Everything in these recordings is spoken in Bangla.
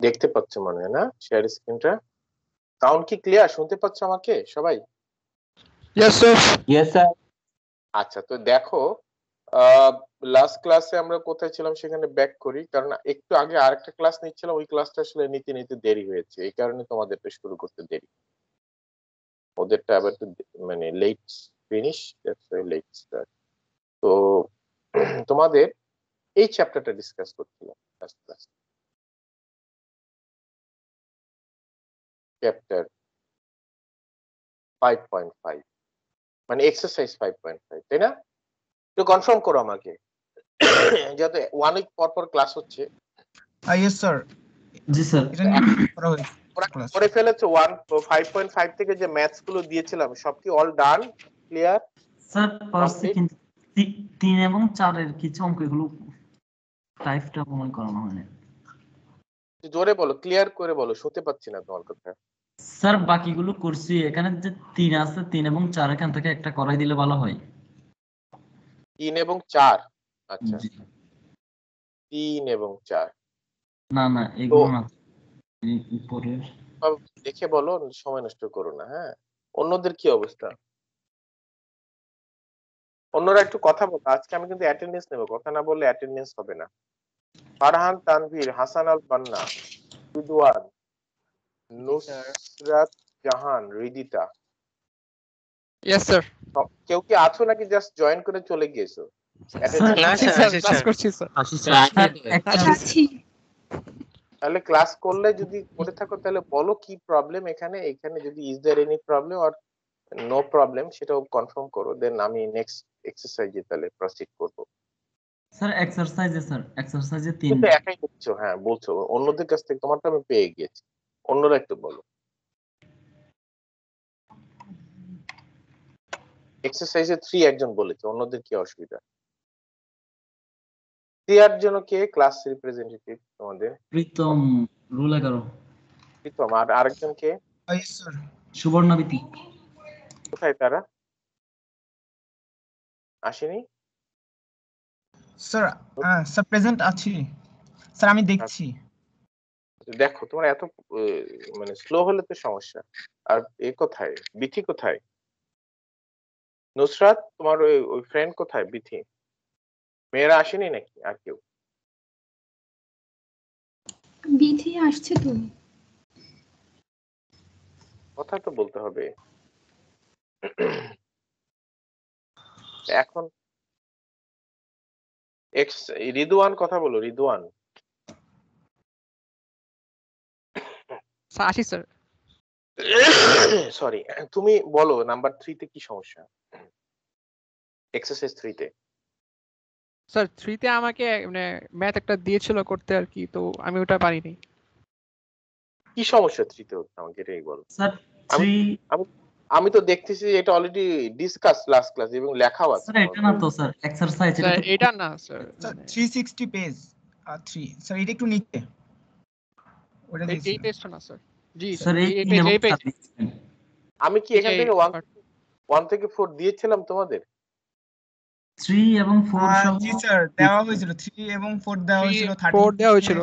দেখতে পাচ্ছ মনে হয় না শেয়ার স্ক্রিনটা? সাউন্ড কি ক্লিয়ার? শুনতে পাচ্ছ আমাকে সবাই? Yes sir. Yes sir. আচ্ছা, তো দেখো লাস্ট ক্লাসে আমরা কোথায় ছিলাম সেখানে ব্যাক করি, কারণ একটু আগে আরেকটা ক্লাস নিচ্ছিলাম, ওই ক্লাসটা আসলে নিতে নিতে দেরি হয়েছে, এই কারণে তোমাদেরটা শুরু করতে দেরি। ওদেরটা আবার একটু মানে লেট ফিনিশ, লেট স্টার্ট। তো তোমাদের এই চ্যাপ্টারটা ডিসকাস করছিলাম লাস্ট ক্লাস, চ্যাপ্টার 5.5 মানে এক্সারসাইজ 5.5, তাই না? একটু কনফার্ম করো আমাকে, যাতে 1 উইক পর পর ক্লাস হচ্ছে। Yes sir. জি স্যার। এটা নিয়ে করা হয়েছে ক্লাস। করে ফেলেছো 5.5 থেকে যে ম্যাথস গুলো দিয়েছিলাম সব কি অল ডান, ক্লিয়ার? স্যার পারছি, কিন্তু 3 এবং 4 এর কিছু অঙ্ক এগুলো টাইপটা মনে করানো হয়নি। জোরে বলো, ক্লিয়ার করে বলো, শুনতে পাচ্ছি না তোমার কথা। স্যার বাকিগুলো করছি, এখানে যে 3 আছে 3 এবং 4 এখান থেকে একটা করাই দিলে ভালো হয়। 3 এবং 4, আচ্ছা জি। 3 এবং 4 না না এগুলো না, এই উপরের সব দেখে বলো, সময় নষ্ট করো না। হ্যাঁ, অন্যদের কি অবস্থা? অন্যরা একটু কথা বলো, আজকে আমি কিন্তু অ্যাটেন্ডেন্স নেব, কথা না বললে অ্যাটেন্ডেন্স হবে না। ফারহান, তানভীর, হাসান আল বান্না, রিদওয়ান, নুসরাত জাহান, রিদিতা, ইয়েস স্যার। কেউ কি আছো নাকি জাস্ট জয়েন করে চলে গিয়েছো? না স্যার, ক্লাস করছি স্যার। তাহলে ক্লাস করলে যদি করে থাকো তাহলে বলো কি প্রবলেম এখানে, এখানে যদি is there any problem or no problem সেটাও কনফার্ম করো, দেন আমি নেক্সট এক্সারসাইজে তাহলে প্রসিড করব। স্যার এক্সারসাইজে 3 কিন্তু একাই বলছো, হ্যাঁ বলছো, অন্যদের কাছ থেকে তোমারটা আমি পেয়ে গেছি, অন্যরা একটু বলো। এক্সারসাইজে 3 একজন বলেছে, অন্যদের কি অসুবিধা? ক্লিয়ার জন্য কে ক্লাস রিপ্রেজেন্টেটিভ তোমাদের? প্রীতম রুল 11 প্রীতম, আর আরেকজন কে? Yes sir. সুবর্ণবীতি। কোথায় তারা? আসেনি স্যার? স্যার প্রেজেন্ট আছি স্যার, আমি দেখছি। দেখো, তোমার এত মানে স্লো হলে তো সমস্যা। আর এ কোথায়, বিথি কোথায়? নুসরাত, তোমার ওই ফ্রেন্ড কোথায় বিথি? মেয়েরা আসেনি নাকি আর কেউ? বিধি আসছে তো। কথা তো বলতে হবে। এখন রিদওয়ান কথা বলো, রিদওয়ান। আসি স্যার। সরি, তুমি বলো নাম্বার 3 তে কি সমস্যা, এক্সারসাইজ 3 তে। স্যার 3 তে আমাকে মানে ম্যাথ একটা দিয়েছিল করতে আর কি, তো আমি ওটা পারিনি। কি সমস্যা 3 তে হচ্ছে আমাকে এটাই বলো। স্যার আমি তো দেখতেছি এটা অলরেডি ডিসকাস লাস্ট ক্লাস এবং লেখাও আছে। স্যার এটা না তো স্যার এক্সারসাইজ, স্যার এটা না স্যার, 360 পেজ 3 স্যার, এটা একটু নিচে ওটা এই দিয়েছি পেজটা না স্যার। জি স্যার এই পেজ। আমি কি এখান থেকে 1 থেকে 4 দিয়েছিলাম তোমাদের? 3 এবং 4 সহ। জি স্যার, দেওয়া হয়েছিল 3 এবং 4 দেওয়া হয়েছিল, 4 দেওয়া হয়েছিল,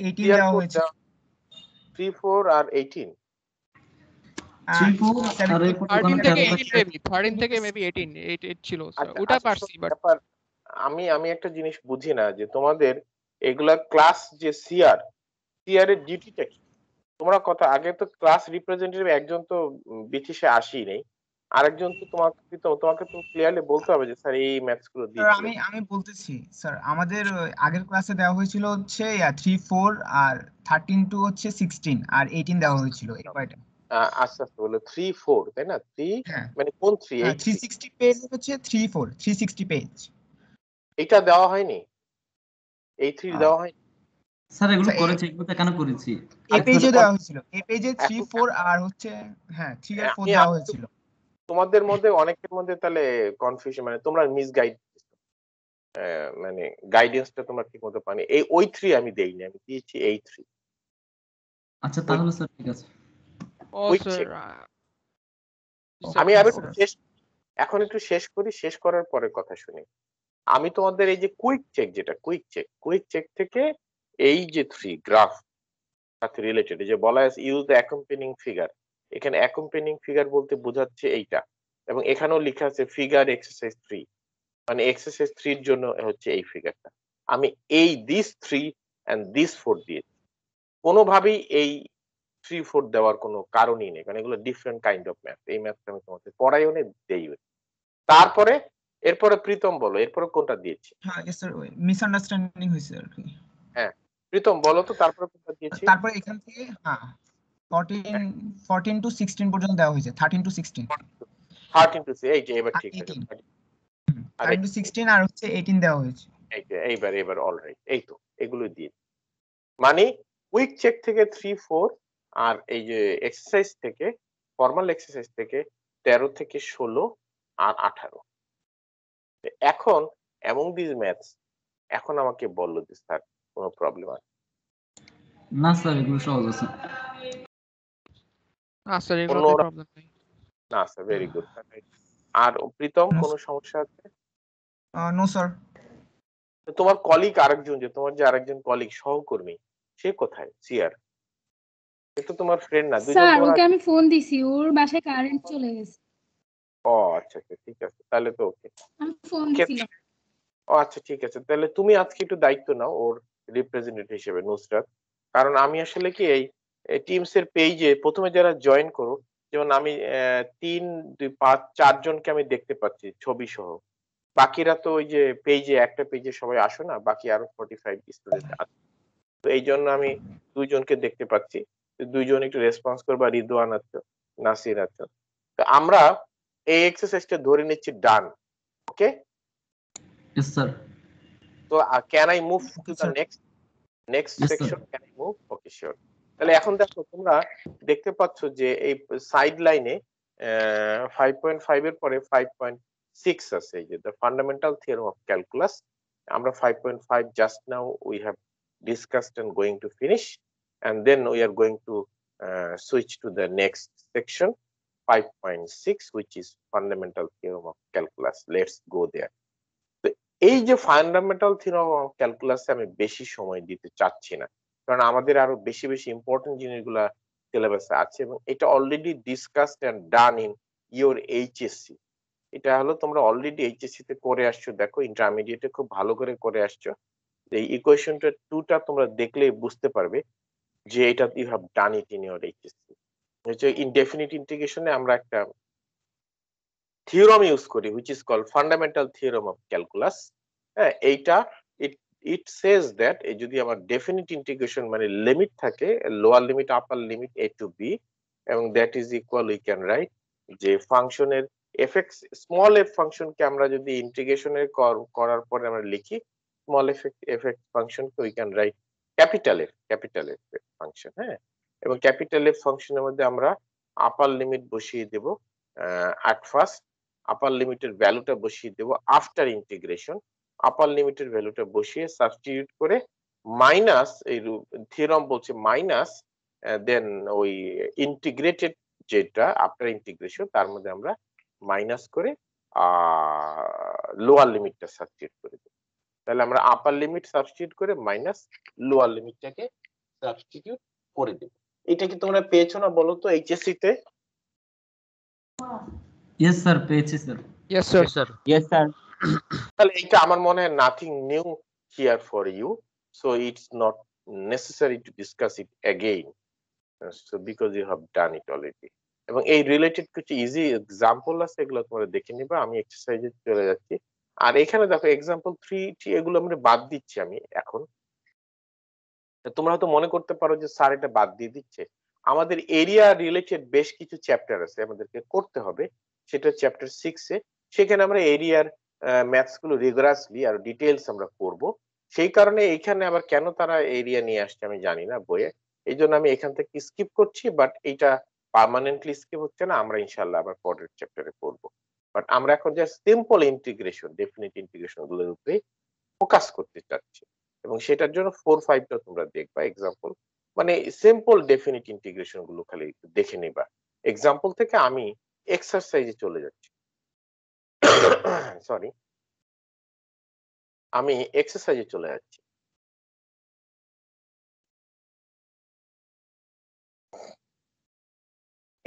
18 দেওয়া হয়েছিল। 3 4 আর 18 13 থেকে মেবি 18 ছিল স্যার, ওটা পারছি। বাট আমি একটা জিনিস বুঝি না যে তোমাদের এগুলা ক্লাস যে সিআর এর ডিউটিটা কি? তোমরা কথা আগে তো ক্লাস রিপ্রেজেন্টেটিভ একজন তো বিটিসে আসেই নেই, আরেকজন তো তোমাকে তো ক্লিয়ারলি বলতে হবে যে স্যার এই ম্যাথস গুলো স্যার দিয়েছিল। আমি বলতেছি স্যার, আমাদের আগের ক্লাসে দেওয়া হয়েছিল হচ্ছে 3 4 আর 13 টু হচ্ছে 16 আর 18 দেওয়া হয়েছিল এই কয়টা। আচ্ছা আচ্ছা, বলে 3 4 তাই না? 3 মানে কোন 3? 360 পেজ হচ্ছে 3 4 360 পেজ। এটা দেওয়া হয়নি, এই 3 দেওয়া হয়নি স্যার এগুলো করেছি, এগুলো কেন করেছি এই পেজে দেওয়া হয়েছিল, এই পেজে 3 4 আর হচ্ছে 3 আর 4 দেওয়া হয়েছিল। তোমাদের মধ্যে অনেকের মধ্যে তাহলে কনফিউশন, মানে তোমরা মিসগাইড, মানে গাইডেন্সটা তোমরা ঠিক মতো পানি। এই ওই 3 আমি দেইনি, আমি দিয়েছি এই 3। আচ্ছা তাহলে স্যার ঠিক আছে। ও স্যার আমি এখন একটু শেষ করি, শেষ করার পরে কথা শুনি। আমি তোমাদের এই যে কুইক চেক, যেটা কুইক চেক থেকে এই যে 3 গ্রাফ সাথে রিলেটেড, যে বলা আছে ইউজ দ্য অ্যাকম্পেনিং ফিগার, এখানে অ্যাকম্পেনিং ফিগার বলতে বোঝাচ্ছে এইটা, এবং এখানেও লেখা আছে ফিগার এক্সারসাইজ 3, মানে এক্সারসাইজ 3 এর জন্য হচ্ছে এই ফিগারটা। আমি এই দিস 3 এন্ড দিস 4 দিয়েছি, কোনোভাবেই এই 3 4 দেওয়ার কোনো কারণই নেই, কারণ এগুলো ডিফারেন্ট কাইন্ড অফ ম্যাথ। এই ম্যাথটা আমি তোমাকে পড়াইও নি, দেইও নি। তারপরে এরপরে প্রীতম বলো, এরপরে কোনটা দিয়েছি? হ্যাঁ স্যার, মিসআন্ডারস্ট্যান্ডিং হয়েছে আর কি। হ্যাঁ, প্রীতম বলো তো তারপরে কোনটা দিয়েছি? তারপরে এখান থেকে হ্যাঁ 14 টু 16 পর্যন্ত দেওয়া হয়েছে, 13 টু 16 13 টু এই যে এবার আর ঠিক আছে। 18, আর 13 টু 16 আর হচ্ছে 18 দেওয়া হয়েছে। এই যে এইবার অলরাইট, এই তো এগুলো দিয়ে, মানে কুইক চেক থেকে 3 4 আর এই যে এক্সারসাইজ থেকে, ফর্মাল এক্সারসাইজ থেকে 13 থেকে 16 আর 18। এখন অ্যামং দিস ম্যাথস, এখন আমাকে বললো যে স্যার কোনো প্রবলেম আছে? না স্যার, এগুলো সহজ আছে। স্যার এগুলোতে অন্যরা? প্রবলেম নেই। না স্যার, ভেরি গুড। আর প্রীতম কোনো সমস্যা আছে? No sir. তো তোমার কলিগ আরেকজন, যে তোমার যে আরেকজন কলিগ সহকর্মী, সে কোথায়? সিয়ার, সে তো তোমার ফ্রেন্ড না, দুইজন স্যার তোমার ওকে আমি ফোন দিছি, ওর বাসায় কারেন্ট চলে গেছে। ও আচ্ছা আচ্ছা, ঠিক আছে, তাহলে তো ওকে। আমি ফোন দিছিলাম। ও আচ্ছা ঠিক আছে, তাহলে তুমি আজকে একটু দায়িত্ব নাও ওর রিপ্রেজেন্টেটিভ হিসেবে, নুসরাত। কারণ আমি আসলে কি এই টিমস এর পেজে প্রথমে যারা জয়েন করো, যেমন আমি 3 2 5 4 জনকে আমি দেখতে পাচ্ছি ছবি সহ। বাকিরা তো ওই যে পেজে, একটা পেজে সবাই আসো না, বাকি আরো 45 স্টুডেন্ট আছে। তো এই জন্য আমি 2 জনকে দেখতে পাচ্ছি। 2 জন একটু রেসপন্স করবা, রিদওয়ান আছো, নাসির আছো। তো আমরা এই এক্সারসাইজটা ধরে নিচ্ছি done. Okay, yes sir. so can I move to the sir. next Yes, sir. section? Can I move? Okay, sure. তাহলে এখন দেখো, তোমরা দেখতে পাচ্ছ যে এই সাইড লাইনে 5.5 এর পরে 5.6 আছে, এই যে the fundamental theorem of calculus। আমরা 5.5 just now we have discussed and going to finish, and then we are going to switch to the next section 5.6, which is fundamental theorem of calculus. Let's go there. এই যে ফান্ডামেন্টাল থিওরাম অফ ক্যালকুলাসে আমি বেশি সময় দিতে চাচ্ছি না, কারণ আমাদের আরো বেশি বেশি ইম্পর্টেন্ট জিনিসগুলা সিলেবাসে আছে, এবং এটা already discussed and done in your HSC. এটা হলো তোমরা অলরেডি এইচএসসি তে করে আসছো, দেখো ইন্টারমিডিয়েটে খুব ভালো করে করে আসছো। এই ইকুয়েশনটা 2টা তোমরা দেখলেই বুঝতে পারবে যে এটা you have done it in your HSC. হচ্ছে ইনডেফিনিট ইন্টিগ্রেশনে আমরা একটা থিওরাম ইউজ করি which is called fundamental theorem of calculus। হ্যাঁ, এইটা it says that এই যদি আমার ডেফিনিট ইন্টিগ্রেশন মানে লিমিট থাকে, lower limit upper limit a to b, এবং that is equal we can write যে ফাংশনের fx, স্মল f ফাংশনকে আমরা যদি ইন্টিগ্রেশনের করার পরে আমরা লিখি স্মল fx ফাংশনকে we can write capital f function. হ্যাঁ, এবং ক্যাপিটাল f ফাংশনের মধ্যে আমরা আপার লিমিট বসিয়ে দেব at first, আপার লিমিটের ভ্যালুটা বসিয়ে দেব আফটার ইন্টিগ্রেশন, আপার লিমিটের ভ্যালুটা বসিয়ে সাবস্টিটিউট করে মাইনাস, এই থিওরাম বলছে মাইনাস, দেন ওই ইন্টিগ্রেটেড যেটা আফটার ইন্টিগ্রেশন তার মধ্যে আমরা মাইনাস করে লোয়ার লিমিটটা সাবস্টিটিউট করে দেব। তাহলে আমরা আপার লিমিট সাবস্টিটিউট করে মাইনাস লোয়ার লিমিটটাকে সাবস্টিটিউট করে দেব। এটা কি তোমরা পেয়েছো না বলো তো এইচএসসি তে? ইয়েস স্যার, পেয়েছি sir. Yes sir. Sir Yes, sir. তাহলে এটা আমার মনে হয় nothing new here for you, so it's not necessary to discuss it again, so because you have done it already. এবং এই রিলেটেড কিছু ইজি এক্সাম্পল আছে, এগুলো তোমরা দেখে নিবা। আমি এক্সারসাইজে চলে যাচ্ছি। আর এখানে দেখো এক্সাম্পল 3 এগুলো আমরা বাদ দিচ্ছি আমি এখন। তোমরা হয়তো মনে করতে পারো যে স্যার এটা বাদ দিয়ে দিচ্ছে, আমাদের এরিয়া রিলেটেড বেশ কিছু চ্যাপ্টার আছে আমাদেরকে করতে হবে, সেটা চ্যাপ্টার 6 এ। সেখানে আমরা এরিয়ার ম্যাথস গুলো রিগরাসলি আর ডিটেইলস আমরা করব। সেই কারণে এখানে আবার কেন তারা এরিয়া নিয়ে আসছে আমি জানি না বইয়ে, এই জন্য আমি এখান থেকে স্কিপ করছি। বাট এইটা পার্মানেন্টলি স্কিপ হচ্ছে না, আমরা ইনশাল্লাহ আবার পরের চ্যাপ্টারে করব। বাট আমরা এখন just simple integration, definite integration গুলোর উপরে ফোকাস করতে চাচ্ছি, এবং সেটার জন্য 4 5টা তোমরা দেখবা এক্সাম্পল, মানে সিম্পল ডেফিনিট ইন্টিগ্রেশন গুলো খালি একটু দেখে নিবা। এক্সাম্পল থেকে আমি এক্সারসাইজে চলে যাচ্ছি। সরি, আমি এক্সারসাইজে চলে যাচ্ছি।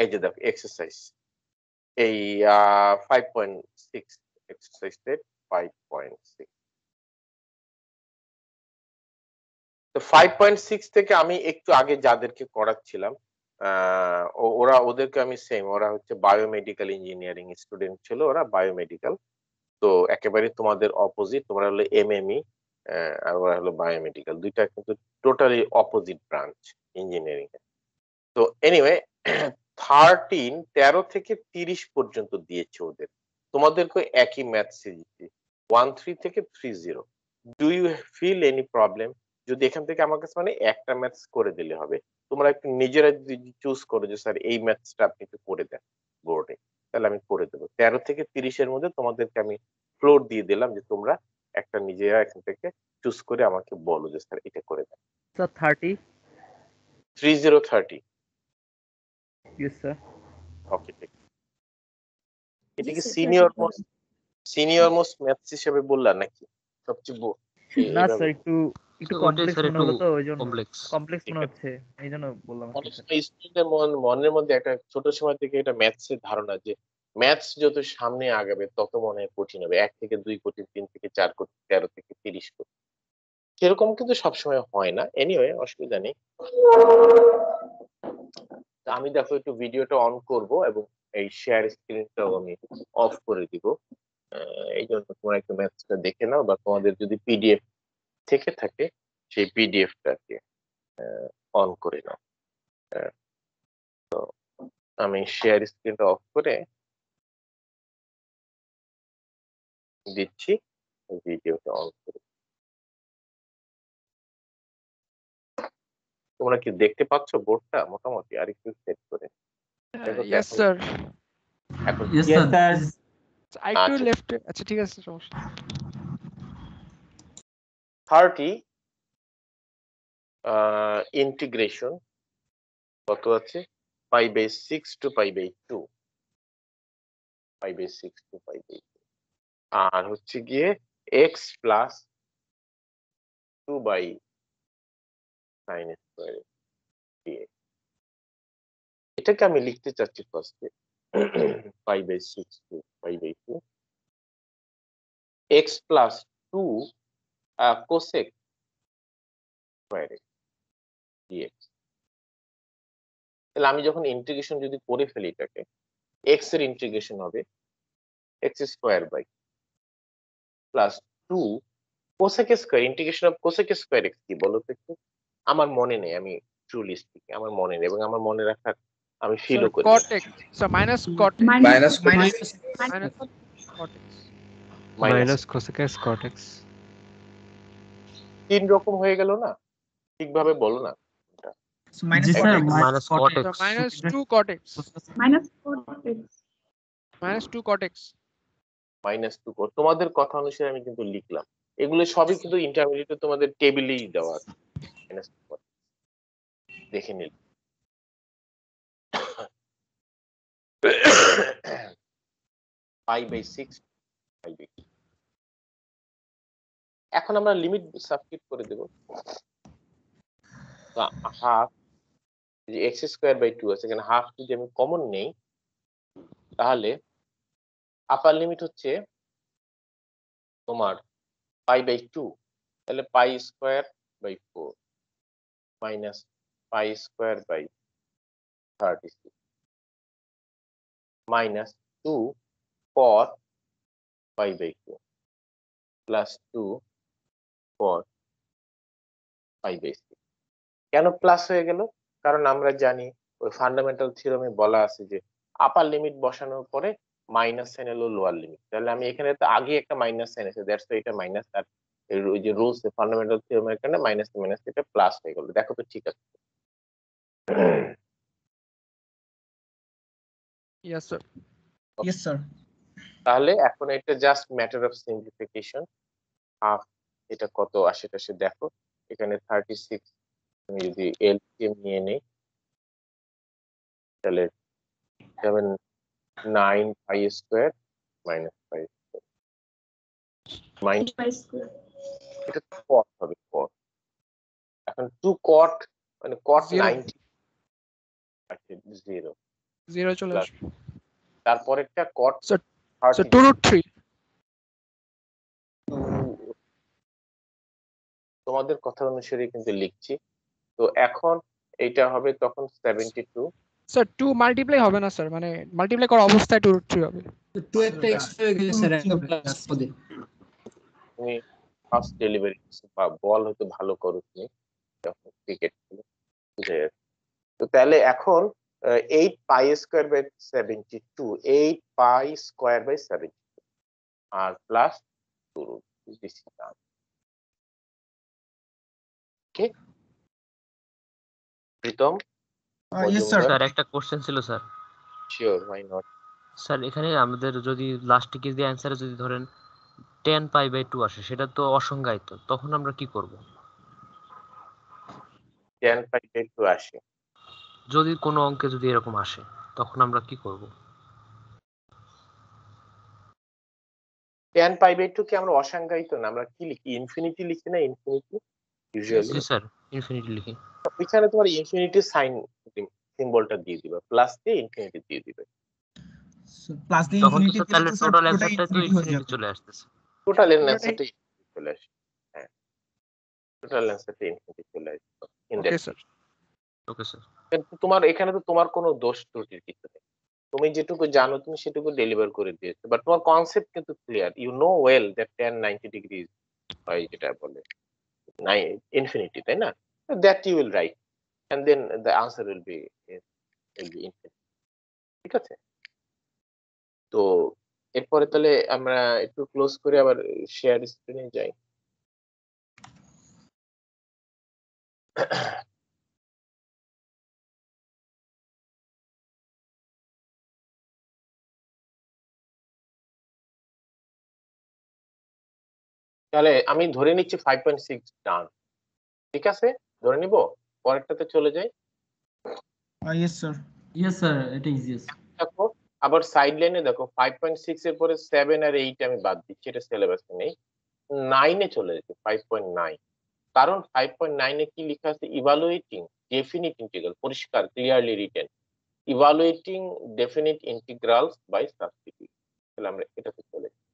এই যে দেখো এক্সারসাইজ, এই 5.6 এক্সারসাইজ 5.6। তো 5.6 থেকে আমি একটু আগে যাদেরকে করাচ্ছিলাম ওদেরকে আমি সেম, ওরা হচ্ছে বায়োমেডিক্যাল ইঞ্জিনিয়ারিং স্টুডেন্ট ছিল, ওরা বায়োমেডিক্যাল। তো একেবারে তোমাদের অপোজিট, তোমরা হলো এমএমই আর ওরা হলো বায়োমেডিক্যাল, দুইটা কিন্তু টোটালি অপোজিট ব্রাঞ্চ ইঞ্জিনিয়ারিং এর। তো এনিওয়ে 13 থেকে 30 পর্যন্ত দিয়েছে ওদের, তোমাদেরকে একই ম্যাথ সিজিপি 13 থেকে 30। Do you feel any problem? যদি এখান থেকে আমার কাছে মানে একটা ম্যাথস করে দিলে হবে, তোমরা একটু নিজেরা যদি চুজ করো যে স্যার এই ম্যাথসটা আপনি একটু করে দেন বোর্ডে, তাহলে আমি করে দেবো। 13 থেকে 30 এর মধ্যে তোমাদেরকে আমি ফ্লোর দিয়ে দিলাম যে তোমরা একটা নিজেরা এখান থেকে চুজ করে আমাকে বলো যে স্যার এটা করে দেন। স্যার 30। 30 yes sir. ওকে, ঠিক। এটা কি সিনিয়র মোস্ট ম্যাথস হিসেবে বললা নাকি সবচেয়ে না স্যার, একটু কমপ্লেক্স মনে হলো তো, ওইজন্য কমপ্লেক্স ঠিক মনে আছে। হচ্ছে, এইজন্য বললাম আর কি অনেক স্যার। সময় স্টুডেন্টের মনের মধ্যে একটা ছোট সময় থেকে এটা ম্যাথসের ধারণা যে ম্যাথস যত সামনে আগাবে তত মনে হয় কঠিন হবে, 1 থেকে 2 কোটি, 3 থেকে 4 কোটি, 13 থেকে 30 কোটি। সেরকম কিন্তু সবসময় হয় না। এনিওয়ে অসুবিধা নেই। তো আমি দেখো একটু ভিডিওটা অন করব এবং এই শেয়ার স্ক্রিনটাও আমি অফ করে দিব। এই জন্য তোমরা একটু ম্যাথসটা দেখে নাও, বা তোমাদের যদি পিডিএফ থেকে থাকে সেই পিডিএফটাকে অন করে নাও। তো আমি শেয়ার স্ক্রিনটা অফ করে দিচ্ছি, ভিডিওটা অন করে। তোমরা কি দেখতে পাচ্ছ বোর্ডটা মোটামুটি? আর একটু সেট করে দেখো তো ইয়েস এখন। স্যার। এখন ইয়েস স্যার। একটু আচ্ছা। লেফট, আচ্ছা ঠিক আছে, সমস্যা নেই। 30 ইন্টিগ্রেশন কত আছে? π/6 to π/2, π/6 to π/2, আর হচ্ছে গিয়ে x plus 2/sin square dx। এটাকে আমি লিখতে চাচ্ছি ফার্স্টে π/6 to π/2, x plus 2 cosec square dx। তাহলে আমি যখন ইন্টিগ্রেশন যদি করে ফেলি এটাকে, x এর ইন্টিগ্রেশন হবে x square by plus 2 cosec square, integration of cosec square x কি বলো তো একটু? আমার মনে নেই, আমি ট্রুলি স্পিকিং আমার মনে নেই, এবং আমার মনে রাখার আমি স্যার ফিলও করি না। cot x, sir minus cot x, minus minus cot x। Minus cosecant cot x। 3 রকম হয়ে গেল না? ঠিকভাবে বলো না। জি sir, minus cot x। Minus 2 cot x, minus minus 2 cot x। -2 তোমাদের কথা অনুসারে আমি কিন্তু লিখলাম, এগুলো সবই কিন্তু ইন্টারমিডিয়েটে তোমাদের টেবিলেই দেওয়া আছে। -2 দেখে নিল। π/6 π/2। এখন আমরা লিমিট সাবস্টিটিউট করে দেব। তো হাফ, যে x²/2 আছে, এখানে হাফ যদি আমি কমন নেই তাহলে আপার লিমিট হচ্ছে তোমার π/2, তাহলে π²/4 minus π²/36 minus 2 cot π/2 plus 2 cot π/6। কেন প্লাস হয়ে গেল? কারণ আমরা জানি ওই ফান্ডামেন্টাল থিওরেমে বলা আছে যে আপার লিমিট বসানোর পরে মাইনাস সাইন হলো লোয়ার লিমিট। তাহলে আমি এখানে তো আগে একটা মাইনাস সাইন আছে, দ্যাটস এটা মাইনাস, আর ওই যে রুলস ফান্ডামেন্টাল থিওরেমের কারণে মাইনাস মাইনাস এটা প্লাস হয়ে গেল। দেখো তো ঠিক আছে? Yes sir. Yes sir. তাহলে এখন এটা just matter of simplification. Half এটা কত আশেপাশে দেখো, এখানে 36 আমি যদি এলসিএম নিয়ে নেই তাহলে 9 pi square minus pi square minus, এটা কট হবে কট। এখন 2 কট মানে কট 90 আছে 0, 0 চলে Plus আসবে তারপরেরটা cot So 30 2 root 3 তোমাদের কথা অনুসারে কিন্তু লিখছি। তো এখন এটা হবে তখন 72 স্যার 2 মাল্টিপ্লাই হবে না স্যার, মানে মাল্টিপ্লাই করা অবস্থায় 2 root 3 হবে। তো একটা এক্সট্রা হয়ে গেছে স্যার প্লাস পদে। তুমি ফার্স্ট ডেলিভারি বা বল হতে ভালো করো তুমি যখন ক্রিকেট খেলো, বুঝে যাচ্ছে। তো তাহলে এখন 8 pi square by 72, 8 pi square by 72 আর plus 2 root this is the okay. Pritam Yes, sir. Sir একটা কোশ্চেন ছিল sir. Sure, why not? Sir এখানে আমাদের যদি লাস্টে কি দিয়ে অ্যানসারে যদি ধরেন 10 পাই বাই 2 আসে, সেটা তো অসংজ্ঞায়িত, তখন আমরা কি করব? 10 পাই বাই 2 আসে, যদি কোনো অঙ্কে যদি এরকম আসে তখন আমরা কি করব? 10 পাই বাই 2 কে আমরা অসংজ্ঞায়িত না, আমরা কি লিখি? ইনফিনিটি লিখি না? ইনফিনিটি ইউজুয়ালি জি স্যার, ইনফিনিটি লিখি। এখানে তোমার ইনফিনিটি সাইন সিম্বলটা দিয়ে দিবা, প্লাস দিয়ে ইনফিনিটি দিয়ে দিবে। প্লাস দিয়ে তখন তো ইনফিনিটি স্যার দিলে তাহলে তো স্যার টোটাল পুরোটাই অ্যানসারটা তো ইনফিনিটি হয়ে ইনফিনিটি যাবে। চলে আসতেছে। টোটাল পুরোটাই- অ্যান্সারটাই চলে আসে। হ্যাঁ, টোটাল অ্যান্সারটা ইনফিনিটি চলে আসে। Okay sir. Okay sir. কিন্তু তোমার এখানে তো তোমার কোনো দোষ ত্রুটির কিছু নেই, তুমি যেটুকু জানো তুমি সেটুকু ডেলিভার করে দিয়েছো, বাট তোমার কনসেপ্ট কিন্তু clear, you know well that 10 90 degree হয় যেটা বলে নাই ইনফিনিটি, তাই না? That you will write and then the answer will be infinity. ঠিক আছে, তো এরপরে তাহলে আমরা একটু ক্লোজ করে আবার শেয়ার স্ক্রিনে যাই। তাহলে আমি ধরে নিচ্ছি 5.6 ডান, ঠিক আছে, ধরে নিব। পরেরটাতে চলে যাই। Yes, sir. ইয়েস স্যার, এটা ইজিয়েস্ট। দেখো আবার সাইড লাইনে দেখো 5.6 এর পরে 7 আর 8 আমি বাদ দিচ্ছি, এটা সিলেবাসে নেই। 9 এ চলে যাচ্ছে 5.9, কারণ 5.9 এ কি লেখা আছে? ইভালুয়েটিং ডেফিনিট ইন্টিগ্রাল, পরিষ্কার clearly written, evaluating definite integrals by substitution. তাহলে আমরা এটাতে চলে যাই,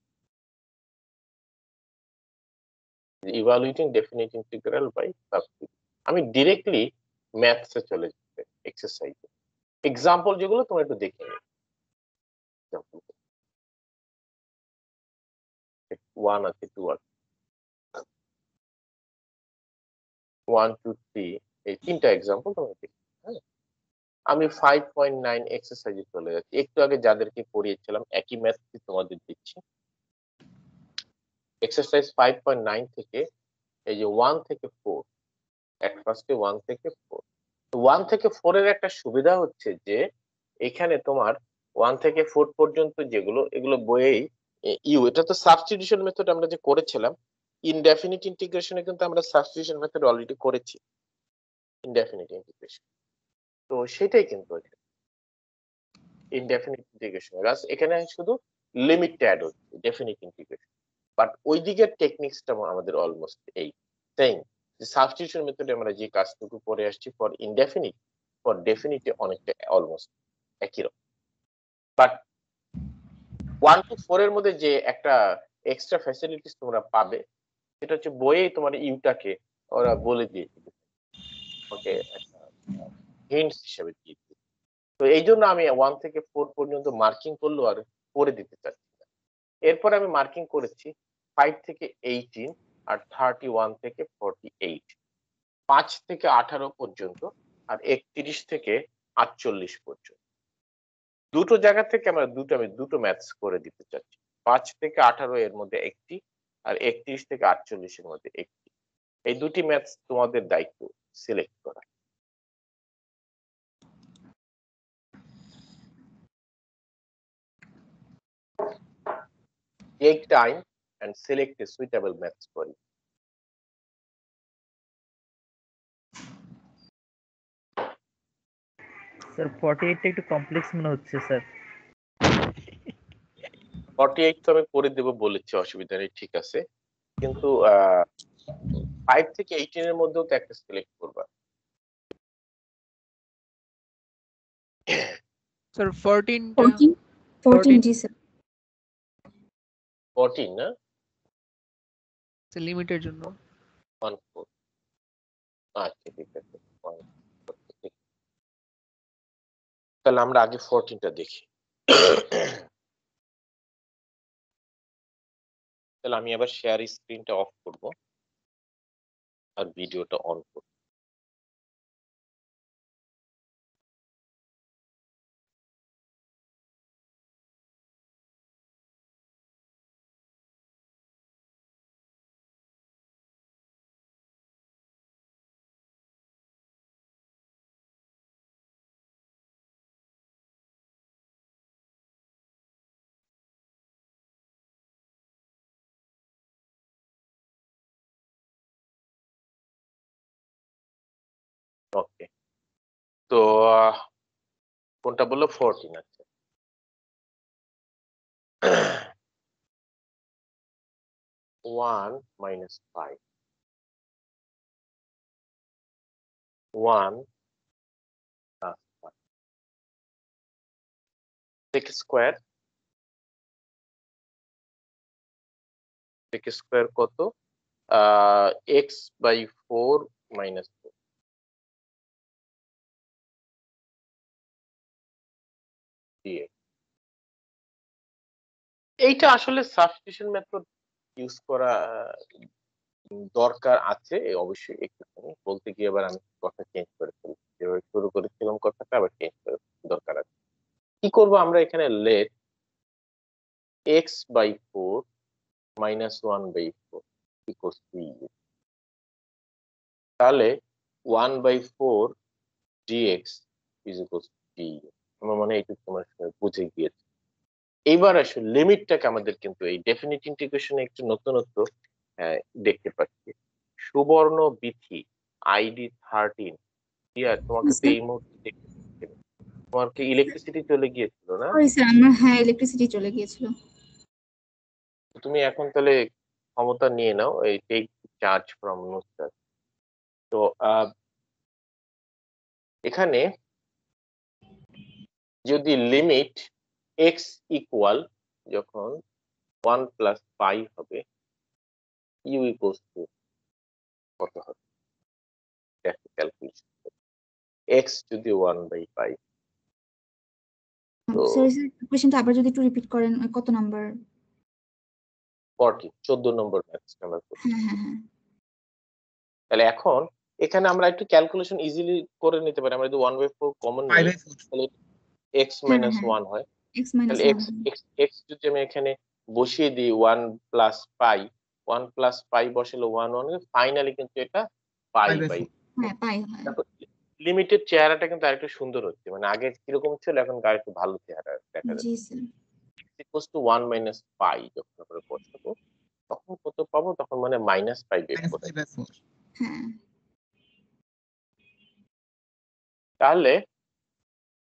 evaluating definite integral by substitution. আমি ডিরেক্টলি ম্যাথসে চলে যাচ্ছে, এক্সারসাইজে এক্সাম্পল যেগুলো তোমরা একটু দেখে নিও। 1 আছে, 2 আছে, 1 2 3, এই তিনটা এক্সাম্পল তোমরা দেখো। হ্যাঁ, আমি 5.9 এক্সারসাইজে চলে যাচ্ছি। একটু আগে যাদেরকে পড়িয়েছিলাম একই ম্যাথ তোমাদের দিচ্ছি। এক্সারসাইজ 5.9 থেকে এই যে 1 থেকে 4, এট ফার্স্টে 1 থেকে 4। 1 থেকে 4 এর একটা সুবিধা হচ্ছে যে এখানে তোমার 1 থেকে 4 পর্যন্ত যেগুলো, এগুলো বইয়েই ইউ, এটা তো সাবস্টিটিউশন মেথড আমরা যে করেছিলাম, ইনডেফিনিট ইন্টিগ্রেশনে কিন্তু আমরা সাবস্টিটিউশন মেথড অলরেডি করেছি, ইনডেফিনিট ইন্টিগ্রেশন। তো সেটাই কিন্তু ইনডেফিনিট ইন্টিগ্রেশন, এখানে শুধু লিমিটটা অ্যাড হচ্ছে ডেফিনিট ইন্টিগ্রেশন, বাট ওই দিকের টেকনিক্সটা আমাদের অলমোস্ট এই সেম। সাবস্টিটিউশন মেথডে আমরা যে কাজটুকু করে আসছি ফর ইনডেফিনিট, ফর ডেফিনিটে অনেকটা অলমোস্ট একই রকম। বাট 1 to 4 এর মধ্যে যে একটা এক্সট্রা ফ্যাসিলিটিস তোমরা পাবে সেটা হচ্ছে বইয়ে তোমার ইউটাকে ওরা বলে দিয়েছে, ওকে একটা হিন্টস হিসেবে দিয়ে দিয়েছে। তো এই জন্য আমি 1 থেকে 4 পর্যন্ত মার্কিং করলো আর করে দিতে চাচ্ছি না। এরপর আমি মার্কিং করেছি 5 থেকে 18 আর 31 থেকে 48, 5 থেকে 18 পর্যন্ত আর 31 থেকে 48 পর্যন্ত। দুটো জায়গা থেকে আমি দুটো ম্যাথস করে দিতে চাচ্ছি, 5 থেকে 18 এর মধ্যে একটি আর 31 থেকে 48 এর মধ্যে একটি। এই দুটি ম্যাথস তোমাদের দায়িত্ব সিলেক্ট করা। Take time and select a suitable maths for you. Sir 48 টা একটু কমপ্লেক্স মনে হচ্ছে স্যার। 48 তো আমি করে দেবো বলেছি, অসুবিধা নেই, ঠিক আছে, কিন্তু 5 থেকে 18 এর মধ্যেও তো একটা সিলেক্ট করবা। স্যার 14 14 জি স্যার 14 না লিমিটের জন্য 14 আচ্ছা ঠিক আছে 14 তাহলে আমরা আগে 14টা দেখি তাহলে আমি আবার শেয়ার স্ক্রিনটা অফ করব আর ভিডিওটা অন করব ওকে তো কোনটা বললো 14 আছে 1 minus 5 1 plus 5 sec square কত x by 4 minus 4 dx এইটা আসলে সাবস্টিটিউশন মেথড ইউজ করা দরকার আছে অবশ্যই একটুখানি বলতে গিয়ে আবার আমি কথা চেঞ্জ করে ফেলছি যেভাবে শুরু করেছিলাম কথাটা আবার চেঞ্জ করে দরকার আছে কি করব আমরা এখানে late x by 4 minus 1 by 4 equals to u তাহলে 1 by 4 dx is equals to du আমার মনে হয় এইটুকু তোমার বুঝে গিয়েছে এইবার আসলে লিমিটটাকে আমাদের কিন্তু এই ডেফিনিট ইন্টিগ্রেশনে একটু নতুনত্ব দেখতে পাচ্ছি সুবর্ণ বিথি আইডি 13 ইয়ার তোমাকে তো এই মুহূর্তে দেখতে পাচ্ছি না। তোমার কি ইলেকট্রিসিটি চলে গিয়েছিল না সরি স্যার আমার হ্যাঁ ইলেকট্রিসিটি চলে গিয়েছিল তুমি এখন তাহলে ক্ষমতা নিয়ে নাও এই টেক চার্জ ফ্রম নুসরাত তো এখানে যদি লিমিট x ইকুয়াল যখন 1 প্লাস পাই হবে u ইকুয়ালস টু কত হবে দেখো ক্যালকুলেশন x যদি 1 বাই পাই তো সরি স্যার কোশ্চেনটা আবার যদি একটু রিপিট করেন কত নাম্বার 14 নম্বর ম্যাথস আমরা করছি হ্যাঁ হ্যাঁ হ্যাঁ তাহলে এখন এখানে আমরা একটু ক্যালকুলেশন ইজিলি করে নিতে পারি আমরা যদি 1/4 কমন নিই তাহলে x মাইনাস 1 হয় x মাইনাস তাহলে x যদি আমি এখানে বসিয়ে দিই 1 প্লাস পাই 1 প্লাস পাই বসালে 1 1 ফাইনালি কিন্তু এটা পাই বাই হ্যাঁ পাই হয় লিমিটেড চেহারাটা কিন্তু আরেকটু সুন্দর হচ্ছে মানে আগে কিরকম ছিল এখন আরেকটু ভালো চেহারা দেখা যাচ্ছে জি sir equals to 1 minus pi যখন আমরা বসাবো তখন কত পাবো তখন মানে মাইনাস পাই বাই 4 হ্যাঁ তাহলে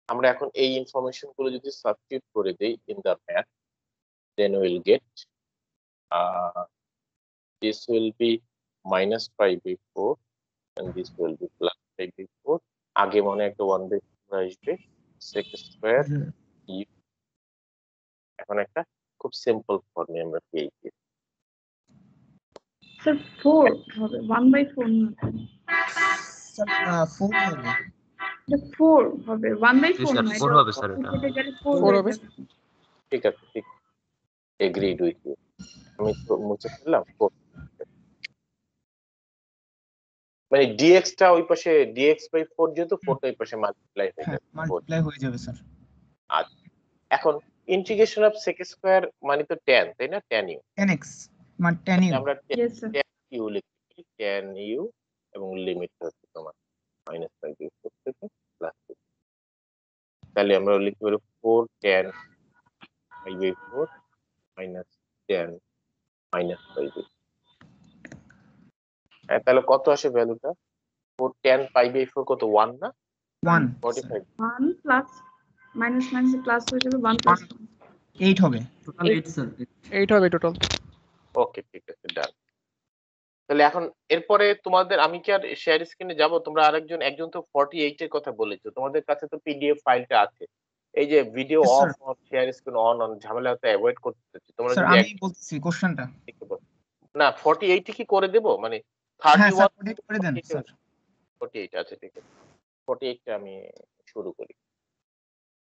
আমরা এখন এই ইনফরমেশন গুলো যদি সাবস্টিটিউট করে দেই in the math then we will get this will be minus 5 by 4 and this will be plus 5 by 4 আগে মনে একটা 1 by 4 আসবে sec square u এখন একটা খুব সিম্পল ফর্মে আমরা পেয়েছি স্যার 4 হবে 1/4 না স্যার 4 হবে 4 হবে 1/4 না 4 হবে স্যার এটা 4 হবে ঠিক আছে ঠিক এগ্রিড উইথ ইউ আমি তো মুছে ফেললাম 4 মানে dx টা ওই পাশে dx বাই 4 যেহেতু 4 টা ওই পাশে মাল্টিপ্লাই হয়ে যাবে মাল্টিপ্লাই হয়ে যাবে স্যার আচ্ছা এখন ইন্টিগ্রেশন অফ sec স্কয়ার মানে তো tan তাই না tan u 10x মানে 10 u আমরা Yes, sir. tan u লিখি tan u এবং লিমিট হচ্ছে তোমার -5 থেকে প্লাস তাহলে আমরা লিখতে পারি 4 tan 5/4 minus 10 minus 5 তাহলে কত আসে ভ্যালুটা 4 tan 5/4 কত 1 না 1 45 1 প্লাস মাইনাস মাইনাস প্লাস হয়ে যাবে 1 প্লাস 8 হবে টোটাল 8 স্যার 8 হবে টোটাল ওকে ঠিক আছে ডান তাহলে এখন এরপরে তোমাদের আমি কি আর শেয়ার স্ক্রিনে যাব তোমরা একজন তো 48 এর কথা বলেছো তোমাদের কাছে তো পিডিএফ ফাইলটা আছে এই যে video Yes, of sir. On share screen on ঝামেলা হতে অ্যাভয়েড করতে চাচ্ছি তোমরা স্যার যদি আমি বলছি কোশ্চেনটা না 48 কি করে দেব মানে হ্যাঁ স্যার 31 করে দেন স্যার 48 আচ্ছা ঠিক আছে 48 টা আমি শুরু করি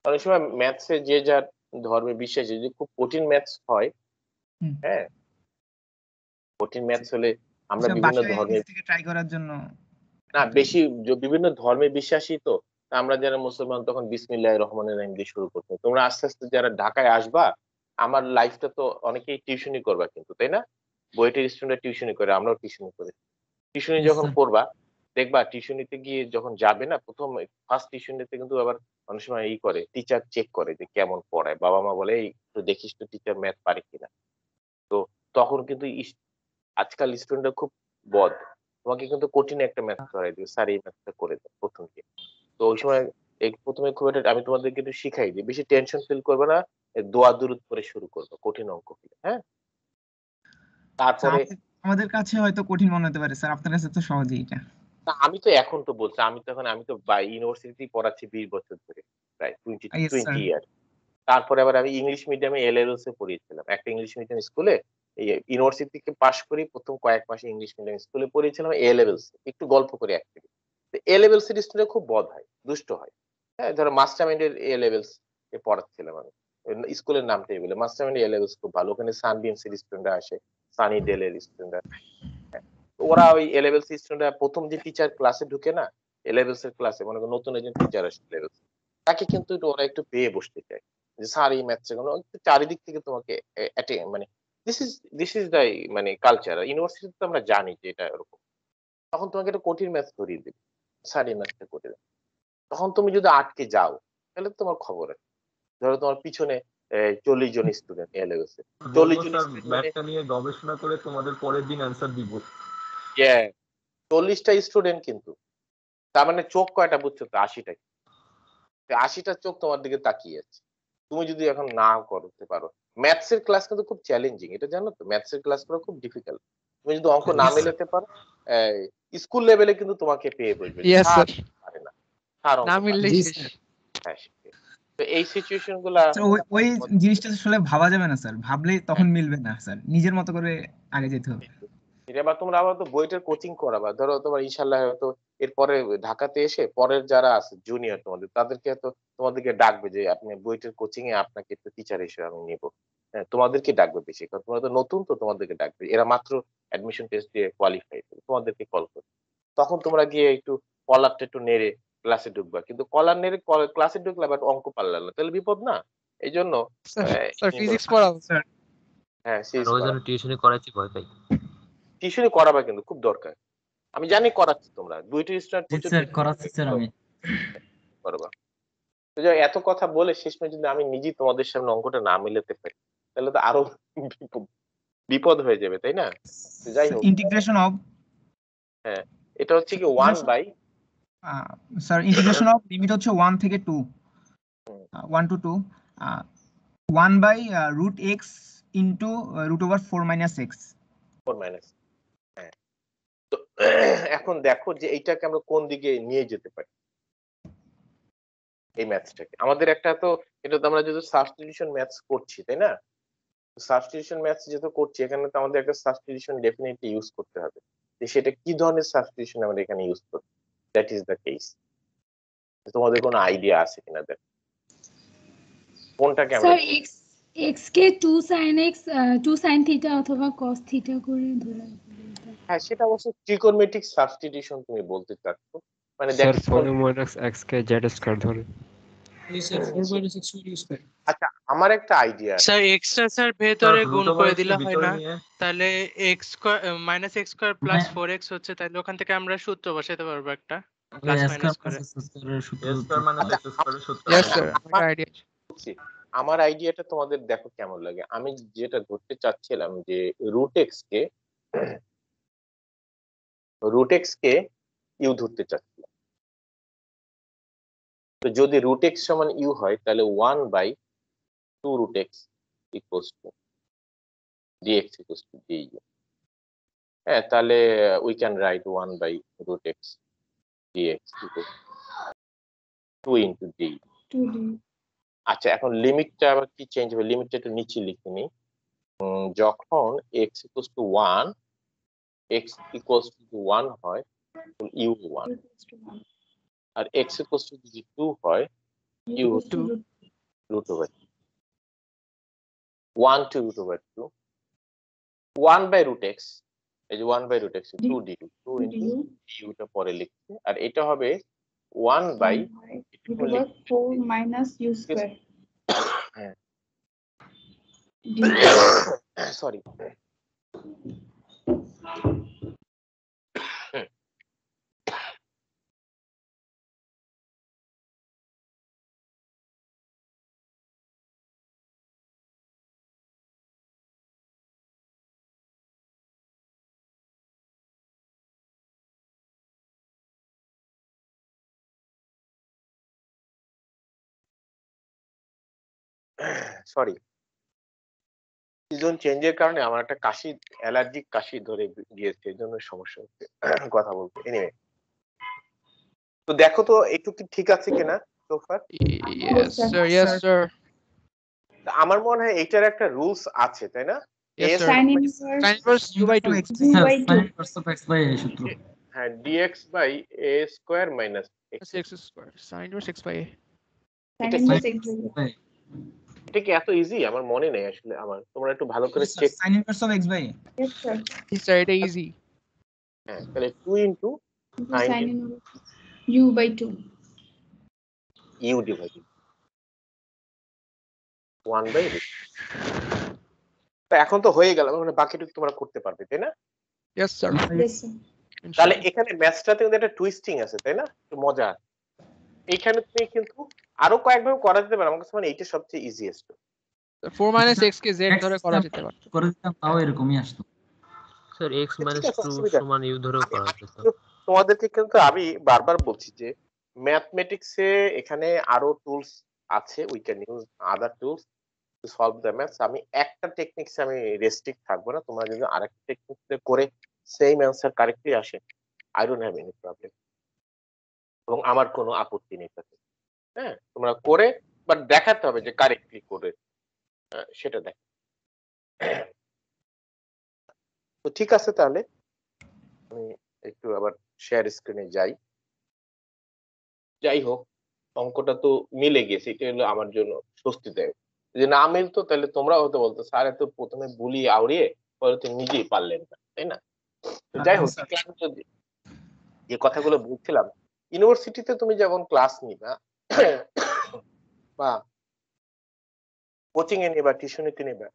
অনেক সময় ম্যাথসে যে যার ধর্মে বিশ্বাসী যদি খুব কঠিন ম্যাথস হয় হুম। হ্যাঁ কঠিন ম্যাথস হলে আমরা বিভিন্ন বাসায় ধর্মের থেকে ট্রাই করার জন্য না বেশি বিভিন্ন ধর্মে বিশ্বাসী তো আমরা যারা মুসলমান তখন বিসমিল্লাহির রহমানির রহিম দিয়ে শুরু করতে তোমরা আস্তে আস্তে যারা ঢাকায় আসবা আমার লাইফটা তো অনেকেই টিউশনই করবা কিন্তু তাই না বইয়ের স্টুডেন্ট টিউশনই করে আমরাও টিউশনই করি টিউশনি Yes, যখন sir. করবা দেখবা টিউশনিতে গিয়ে যখন যাবে না প্রথম ফার্স্ট টিউশনিতে কিন্তু আবার অনেক সময় ই করে টিচার চেক করে যে কেমন পড়ায় বাবা মা বলে এই একটু দেখিস তো টিচার ম্যাথ পারে কিনা তো তখন কিন্তু আজকাল স্টুডেন্টরা খুব বদ তোমাকে কিন্তু কঠিন একটা ম্যাথ করাই দিবে স্যার এই ম্যাথটা করে দেন প্রথম দিকে তো ওই সময় এই প্রথমে খুব একটা আমি তোমাদেরকে একটু শিখাই দিই বেশি টেনশন ফিল করবে না দোয়া দুরুদ করে শুরু করবে কঠিন অঙ্ক হলে হ্যাঁ তারপরে আমাদের কাছে হয়তো কঠিন মনে হতে পারে স্যার আপনার কাছে তো সহজই এটা না আমি তো এখন তো বলছি আমি তো ইউনিভার্সিটি পড়াচ্ছি 20 বছর ধরে প্রায় 20 ইয়ার তারপরে আবার আমি ইংলিশ মিডিয়ামে এলএলএস এ পড়িয়েছিলাম একটা ইংলিশ মিডিয়াম স্কুলে এই ইউনিভার্সিটি থেকে পাশ করি প্রথম কয়েক মাসে ইংলিশ মিডিয়াম স্কুলে পড়িয়েছিলাম এ লেভেলস একটু গল্প করে অ্যাকচুয়ালি তো এ লেভেলস এর স্টুডেন্ট খুব বদ হয় দুষ্ট হয় হ্যাঁ ধরো মাস্টারমাইন্ডের এ লেভেলস এ পড়াচ্ছিলাম আমি স্কুলের নামটাই বলে মাস্টারমাইন্ড এ লেভেলস খুব ভালো ওখানে সানবিএমস এর স্টুডেন্টরা আসে সানি ডেলের স্টুডেন্টরা ওরা ওই এ লেভেলস স্টুডেন্টরা প্রথম যে টিচার ক্লাসে ঢুকে না এ লেভেলস এর ক্লাসে মনে করো নতুন একজন টিচার আসে লেভেলস তাকে কিন্তু ওরা একটু পেয়ে বসতে চায় যে স্যার এই ম্যাথস গুলো চারিদিক থেকে তোমাকে মানে দিস ইজ দ্য মানে কালচার ইউনিভার্সিটিতে তো আমরা জানি যে এটা এরকম তখন তোমাকে একটা কঠিন ম্যাথস ধরিয়ে দেবে স্যার এই ম্যাথসটা করে দেবে তখন তুমি যদি আটকে যাও তাহলে তোমার খবর আছে ধরো তোমার পিছনে 40 জন স্টুডেন্ট এ লেভেলস 40 জন ম্যাথটা নিয়ে গবেষণা করে তোমাদের পরের দিন অ্যানসার দিব 40টা স্টুডেন্ট কিন্তু তার মানে চোখ কয়টা বুঝছো তো 80টা 80টা চোখ তোমার দিকে তাকিয়ে আছে তুমি যদি এখন না করতে পারো ম্যাথস এর ক্লাস কিন্তু খুব চ্যালেঞ্জিং এটা জানো তো ম্যাথস এর ক্লাস করা খুব ডিফিকাল্ট তুমি যদি অঙ্ক না মেলাতে পারো স্কুল লেভেলে কিন্তু তোমাকে পেয়ে বসবে ইয়েস স্যার পারে না স্যার না মিললে জি শেষ স্যার তো এই সিচুয়েশন গুলা ওই জিনিসটা আসলে ভাবা যাবে না স্যার ভাবলে তখন মিলবে না স্যার নিজের মতো করে আগে যেতে হবে এটা আবার তোমরা আবার তো বইটার কোচিং করাবা ধরো তোমার ইনশাল্লাহ হয়তো এরপরে ঢাকাতে এসে পরের যারা আছে জুনিয়র তোমাদের তাদেরকে হয়তো তোমাদেরকে ডাকবে যে আপনি বইটার কোচিং এ আপনাকে একটু টিচার হিসেবে আমি নিব হ্যাঁ তোমাদেরকে ডাকবে বেশি কারণ তোমরা তো নতুন তো তোমাদেরকে ডাকবে এরা মাত্র অ্যাডমিশন টেস্ট দিয়ে কোয়ালিফাই তোমাদেরকে কল করবে তখন তোমরা গিয়ে একটু কলারটা একটু নেড়ে ক্লাসে ঢুকবা কিন্তু কলার নেড়ে ক্লাসে ঢুকলে বাট অঙ্ক পারলাম না তাহলে বিপদ না এই জন্য স্যার ফিজিক্স পড়াবো স্যার হ্যাঁ ওই জন্য টিউশনি করাইছি ভয় পাই টিউশনি করাবা কিন্তু খুব দরকার আমি জানি করাচ্ছি তোমরা দুইটা স্টুডেন্ট জি স্যার করাচ্ছি স্যার আমি করবা তো যাই এত কথা বলে শেষমেশ যদি আমি নিজেই তোমাদের সামনে অঙ্কটা না মিলাতে পারি তাহলে তো আরো বিপদ হয়ে যাবে তাই না যাই হোক ইন্টিগ্রেশন অফ হ্যাঁ এটা হচ্ছে কি 1 by sir integration of limit হচ্ছে 1 থেকে 2 1 to 2 1 by root x into root over 4 minus x 4 minus হ্যাঁ তো এখন দেখো যে এইটাকে আমরা কোন দিকে নিয়ে যেতে পারি এই ম্যাথসটাকে আমাদের একটা তো এটা তো আমরা যেহেতু সাবস্টিটিউশন ম্যাথস করছি তাই না সাবস্টিটিউশন ম্যাথস যেহেতু করছি এখানে তো আমাদের একটা সাবস্টিটিউশন ডেফিনেটলি ইউজ করতে হবে সেটা কি ধরনের সাবস্টিটিউশন আমরা এখানে ইউজ করব দ্যাট ইজ দ্য কেস তোমাদের কোনো আইডিয়া আছে কিনা দেখ কোনটাকে আমরা স্যার x কে 2 sin x 2 sin থিটা অথবা cos থিটা করে ধরা হ্যাঁ সেটা অবশ্য ট্রিগোনোমেট্রিক সাবস্টিটিউশন তুমি বলতে চাচ্ছ মানে স্যার 4 - x কে z স্কয়ার ধরে জি স্যার 4 - x ইউজ করে আচ্ছা আমার একটা আইডিয়া স্যার এক্সট্রা স্যার ভেতরে গুণ করে দিলে হয় না তাহলে x square x square 4x হচ্ছে তাহলে ওখান থেকে আমরা সূত্র বসাতে পারবো একটা প্লাস মাইনাস করে ইয়েস স্যার আমার আইডিয়া আমার আইডিয়াটা তোমাদের দেখো কেমন লাগে আমি যেটা ধরতে চাচ্ছিলাম যে রুট এক্স কে ইউ ধরতে চাচ্ছিলাম তো যদি রুট এক্স সমান ইউ হয় তাহলে 1/2 root x equals to dx equals to du হ্যাঁ তাহলে we can write 1/root x dx equals 2 into d আচ্ছা, এখন লিমিটটা আবার কি চেঞ্জ হবে? লিমিটটা একটু নিচে লিখে নিই। যখন x ইকুয়ালস টু 1 হয় তখন u 1, আর x ইকুয়ালস টু যদি 2 হয় u 2 root over 1 to root over 2 1 by root x, এই যে 1 by root x 2 du 2 into du টা পরে লিখছি, আর এটা হবে 1 by root over 4 minus u square. হ্যাঁ সরি সরি সিজন চেঞ্জের কারণে আমার একটা কাশি, অ্যালার্জিক কাশি ধরে গিয়েছে, এই জন্য সমস্যা হচ্ছে কথা বলতে। এনিওয়ে, তো দেখো তো একটু কি ঠিক আছে কিনা সোফার। yes sir আমার মনে হয় এটার একটা রুলস আছে, তাই না? yes sir Sin sin inverse u by 2 u by 2. x by a সূত্র হ্যাঁ, dx by a square minus x x square sin inverse x by a Sin এটা inverse x by a. এটা কি এত ইজি? আমার মনে নেই আসলে, আমার তোমরা একটু ভালো করে check. sin inverse of x by a. Yes sir. yes sir এটা easy হ্যাঁ, তাহলে 2 into Sin inverse u by 2. u divided 1 by root. তো এখন তো হয়ে গেল, মানে বাকিটুকু তোমরা করতে পারবে, তাই না? yes sir Yes sir. তাহলে এখানে ম্যাথসটাতে কিন্তু একটা টুইস্টিং আছে, তাই না? একটু মজা। এইখানে তুমি কিন্তু আরো কয়েকভাবে করা যেতে পারে, আমার কাছে মানে এইটা সবচেয়ে ইজিয়েস্ট। 4 minus x কে z ধরে করা যেতে পারে, করে দিতাম তাও এরকমই আসতো স্যার x ঠিক আছে, 2 অসুবিধা নেই। সমান u ধরেও আমি করা আমি যেত। কিন্তু তোমাদেরকে কিন্তু আমি বারবার বলছি যে ম্যাথমেটিক্সে এখানে আরো টুলস আছে, we can use other tools to solve the maths. আমি একটা টেকনিক্সে আমি রেস্ট্রিক্ট থাকবো না, তোমরা যদি আরেকটা টেকনিক্সে করে সেম অ্যান্সার কারেক্টলি আসে, I don't have any problem, এবং আমার কোনো আপত্তি নেই তাতে। হ্যাঁ, তোমরা করে বাট দেখাতে হবে যে কারেক্টলি করে, সেটা দেখ। তো ঠিক আছে, তাহলে আমি একটু আবার শেয়ার স্ক্রিনে যাই। যাই হোক, অঙ্কটা তো মিলে গেছে, এটা হলো আমার জন্য স্বস্তিদায়ক। যদি না মিলতো তাহলে তোমরা হয়তো বলতো স্যার এত প্রথমে বুলি আউড়িয়ে পরে তো নিজেই পারলেন না, তাই না? তো যাই হোক, যে কথাগুলো বলছিলাম, ইউনিভার্সিটিতে তুমি যখন ক্লাস নিবা বা কোচিং এ নিবা, টিউশনিতে নিবা,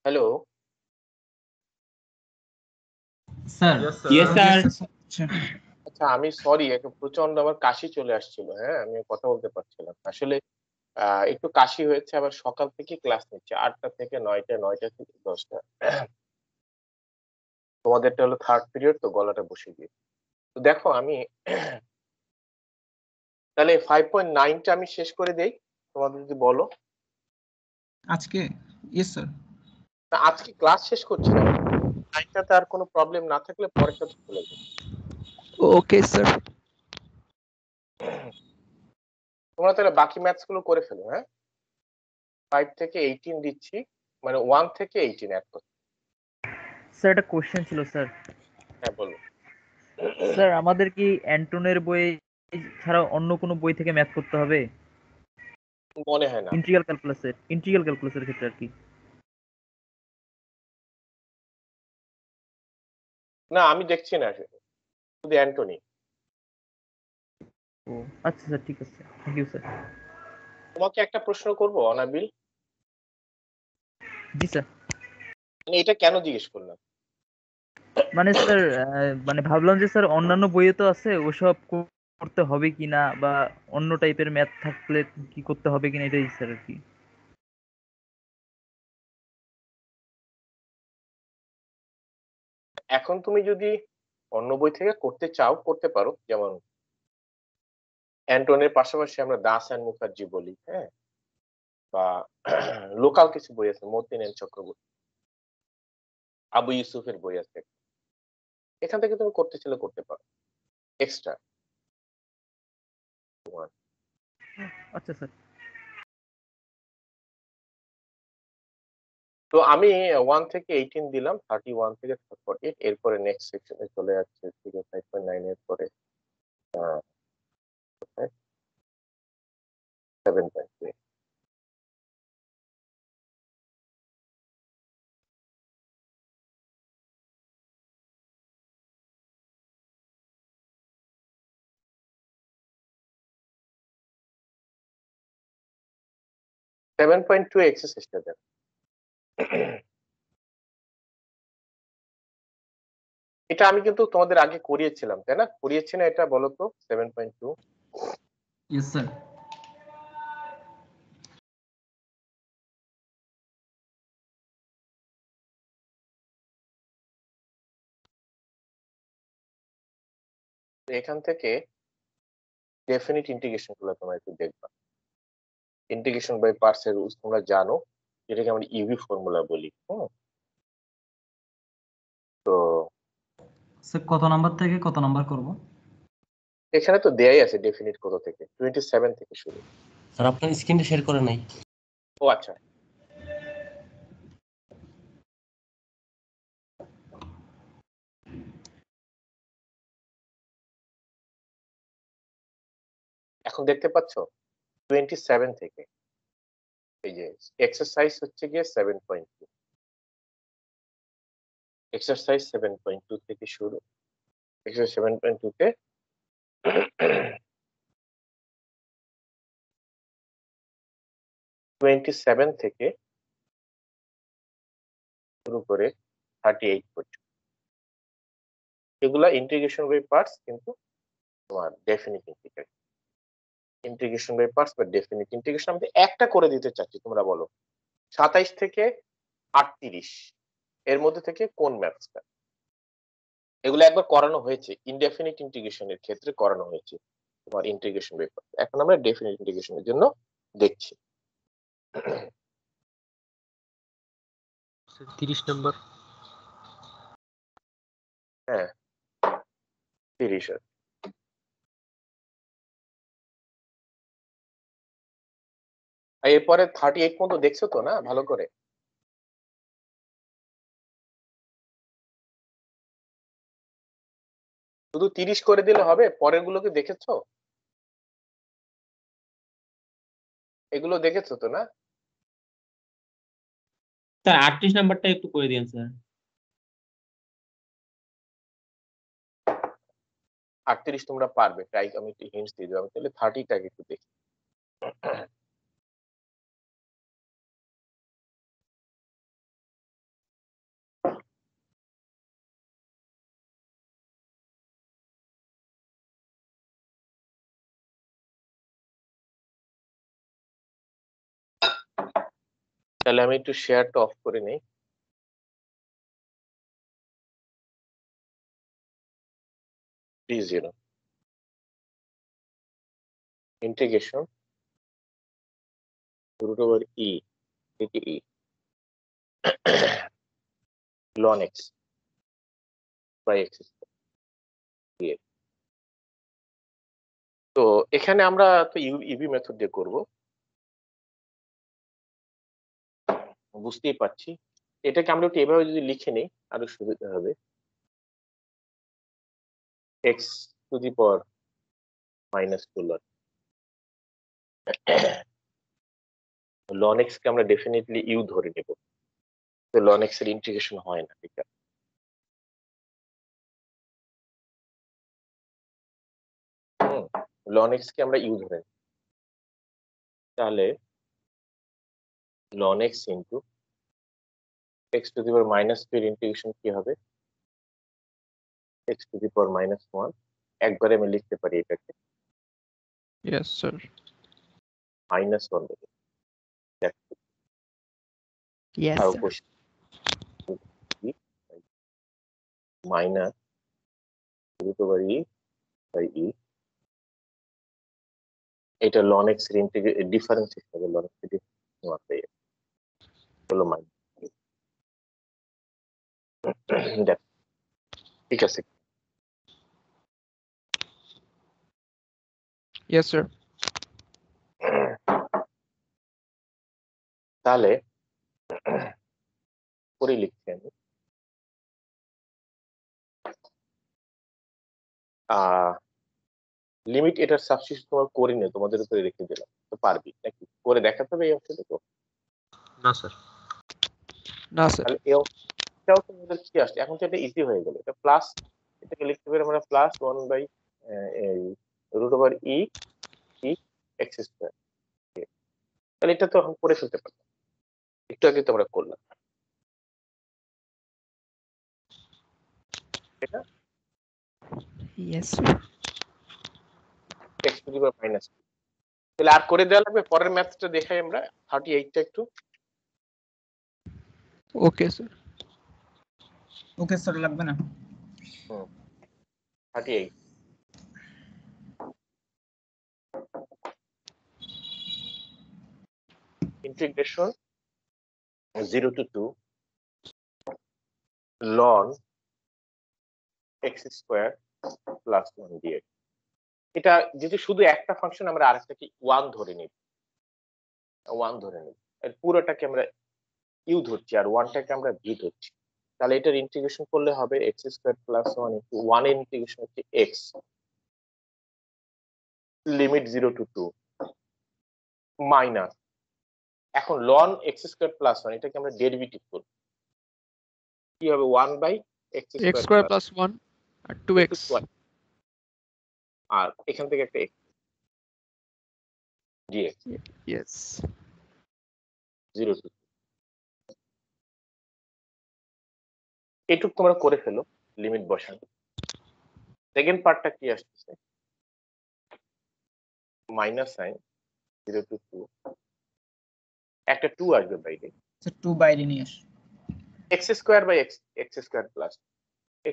হ্যালো স্যার Yes, sir. আচ্ছা আমি সরি একটু প্রচন্ড আমার কাশি চলে আসছিল, হ্যাঁ আমি কথা বলতে পারছিলাম না। আসলে একটু কাশি হয়েছে, আবার সকাল থেকে ক্লাস নিচ্ছে 8টা থেকে 9টা, 9টা থেকে 10টা। তোমাদেরটা হলো থার্ড পিরিয়ড, তো গলাটা বসে গিয়ে। তো দেখো আমি তাহলে 5.9টা আমি শেষ করে দেই, তোমাদের যদি বলো। আজকে ইয়েস স্যার। না, আজকে ক্লাস শেষ করছি না, 9টাতে আর কোনো প্রবলেম না থাকলে পরেরটা চলে যাবে। Okay sir. তোমরা তাহলে বাকি ম্যাথস গুলো করে ফেলো, হ্যাঁ 5 থেকে 18 দিচ্ছি, মানে 1 থেকে 18 এক কথা। স্যার একটা কোশ্চেন ছিল স্যার। হ্যাঁ বলো। স্যার আমাদের কি অ্যান্টনের বই ছাড়া অন্য কোনো বই থেকে ম্যাথ করতে হবে? মনে হয় না। ইন্টিগ্রাল ক্যালকুলাসের ক্ষেত্রে আর কি। না আমি দেখছি না, শুধু অ্যান্টনি। ও আচ্ছা স্যার, ঠিক আছে, থ্যাংক ইউ স্যার। তোমাকে একটা প্রশ্ন করব অনাবিল। জি স্যার। এটা কেন জিজ্ঞেস করলাম? মানে স্যার মানে ভাবলাম যে স্যার অন্যান্য বইয়ে তো আছে, ওসব করতে হবে কিনা, বা অন্য টাইপের ম্যাথ থাকলে কি করতে হবে কিনা, এটাই স্যার আর কি। এখন তুমি যদি অন্য বই থেকে করতে চাও করতে পারো, যেমন অ্যান্টনের পাশাপাশি আমরা দাস এন্ড মুখার্জি বলি, হ্যাঁ, বা লোকাল কিছু বই আছে, মতিন এন্ড চক্রবর্তী, আবু ইউসুফের বই আছে, এখান থেকে তুমি করতে চাইলে করতে পারো এক্সট্রা। আচ্ছা স্যার। তো আমি 1 থেকে 18 দিলাম, 31 থেকে 48, এরপরে নেক্সট সেকশনে চলে যাচ্ছে ঠিক আছে 5.9 এর পরে 7.2। এক্সারসাইজটা দেন। এটা আমি কিন্তু তোমাদের আগে করিয়েছিলাম, তাই না? করিয়েছি না এটা, বলো তো 7.2। Yes sir. এখান থেকে ডেফিনিট ইন্টিগ্রেশন গুলো তোমরা একটু দেখবা। ইন্টিগ্রেশন বাই পার্টস এর রুলস তোমরা জানো, যেটাকে আমরা ইউভি ফর্মুলা বলি। তো স্যার কত নাম্বার থেকে কত নাম্বার করব? এখানে তো দেয়াই আছে ডেফিনিট কত থেকে, 27 থেকে শুরু। স্যার আপনার স্ক্রিনটা শেয়ার করে নাই। ও আচ্ছা, এখন দেখতে পাচ্ছ 27 থেকে। এই যে এক্সারসাইজ হচ্ছে গিয়ে 7.2, এক্সারসাইজ 7.2 থেকে শুরু। এক্সারসাইজ 7.2 তে 27 থেকে শুরু করে 38 পর্যন্ত, এগুলা ইন্টিগ্রেশন বাই পার্টস, কিন্তু তোমার definite integration. Integration by parts বা ডেফিনিট ইন্টিগ্রেশন আমি একটা করে দিতে চাচ্ছি, তোমরা বলো 27 থেকে 38 এর মধ্যে থেকে কোন ম্যাথসটা? এগুলো একবার করানো হয়েছে, ইনডেফিনিট ইন্টিগ্রেশনের ক্ষেত্রে করানো হয়েছে তোমার ইন্টিগ্রেশন বাই পার্টস। এখন আমরা ডেফিনিট ইন্টিগ্রেশনের জন্য দেখছি। 30 নম্বর। হ্যাঁ 30। এরপরে 38 পর্যন্ত দেখছো তো না ভালো করে? শুধু 30 করে দিলে হবে? পরের গুলোকে দেখেছো? এগুলো দেখেছো তো না? স্যার 38 নাম্বারটা একটু করে দিন স্যার। 38 তোমরা পারবে, তাই আমি একটু হিন্টস দিয়ে দেবো। তাহলে 30টাকে একটু দেখি। তাহলে আমি একটু শেয়ারটা অফ করে নেই। D0 integration root over e dt ln x by x square। তো এখানে আমরা তো ইভি মেথড দিয়ে করব, বুঝতেই পারছি। এটাকে আমরা একটু এভাবে যদি লিখে নিই আরো সুবিধা হবে। x to the power -2 ln x কে আমরা ডেফিনেটলি ইউ ধরে নেব, তো ln x এর ইন্টিগ্রেশন হয় না, ঠিক আছে। ln x কে আমরা ইউ ধরে নেব, তাহলে ln x into x to the power -2 এর ইন্টিগ্রেশন কি হবে? x to the power -1। একবারে আমি লিখতে পারি এটাকে Yes, sir. -1 দেব। Yes, আর sir. Minus root over e by e, এটা ln x এর ডিফারেন্স হিসেবে ln x এর হলো মাইনাস। ঠিক আছে। Yes, sir. তাহলে পরে লিখছি আমি লিমিট, এটার সাবস্টিটিউশন তোমার করে নিয়ে তোমাদের উপরে রেখে দিলাম, তো পারবি নাকি? করে দেখাতে হবে এই অংশটা তো? না স্যার, না স্যার। তাহলে এটাও তোমাদের কি আসছে এখন? তো এটা ইজি হয়ে গেল, এটা প্লাস, এটাকে লিখতে পারি আমরা plus 1 by root over e x square. তাহলে এটা তো এখন করে ফেলতে পারবো, একটু আগে তো আমরা করলাম এটা। Yes, sir. x to the power -2। তাহলে আর করে দেওয়া লাগবে? পরের ম্যাথটা দেখাই আমরা 38 টা একটু। Okay, sir. ওকে স্যার, লাগবে না। 38 integration 0 to 2 ln x square plus 1 dx। এটা যেহেতু শুধু একটা ফাংশন, আমরা আরেকটাকে 1 ধরে নিই, 1 ধরে নিই, এর পুরোটাকে আমরা ইউ ধরছি আর 1টাকে আমরা ভি ধরছি। তাহলে এটার ইন্টিগ্রেশন করলে হবে x square plus 1 into 1 এর ইন্টিগ্রেশন হচ্ছে x লিমিট 0 to 2 মাইনাস, এখন ln x square plus 1 এটাকে আমরা ডেরিভেটিভ করব, কি হবে 1 বাই x square plus 1 আর 2x, আর এখান থেকে একটা x dx। Yes. 0 to 2 এটুক তোমরা করে ফেলো, লিমিট বসানো। সেকেন্ড পার্টটা কি আসছে? মাইনাস সাইন 0 to 2, একটা 2 আসবে বাইরে, স্যার 2 বাইরে নিয়ে আস। x square by x square plus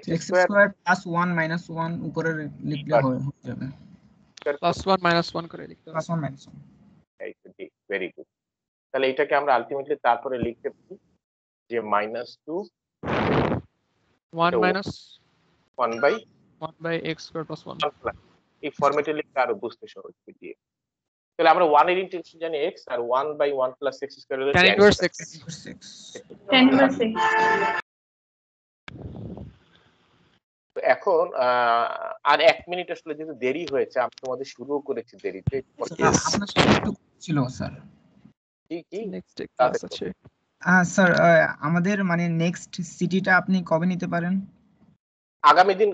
x square plus 1 minus 1 উপরে লিখলে হয়ে যাবে। প্লাস 1 মাইনাস 1 করে লিখতে হবে। Plus 1 minus 1। Very good. তাহলে এটাকে আমরা আলটিমেটলি তারপরে লিখতে পারি যে -2 1 minus 1 by 1 by x square plus 1। এই ফরম্যাটে লিখতে আরো বুঝতে সহজ দিয়ে। তাহলে আমরা 1 এর ইন্টিগ্রেশন জানি x, আর 1 বাই 1 প্লাস x স্কয়ার হলো tan inverse x। tan inverse x। তো এখন আর 1 মিনিট আসলে যেহেতু দেরি হয়েছে, আমি তোমাদের শুরু করেছি দেরিতে। আপনার সাথে একটু ছিল স্যার। কি নেক্সট ক্লাস আছে স্যার, আমাদের মানে নেক্সট সিটিটা আপনি কবে নিতে পারেন? আগামী দিন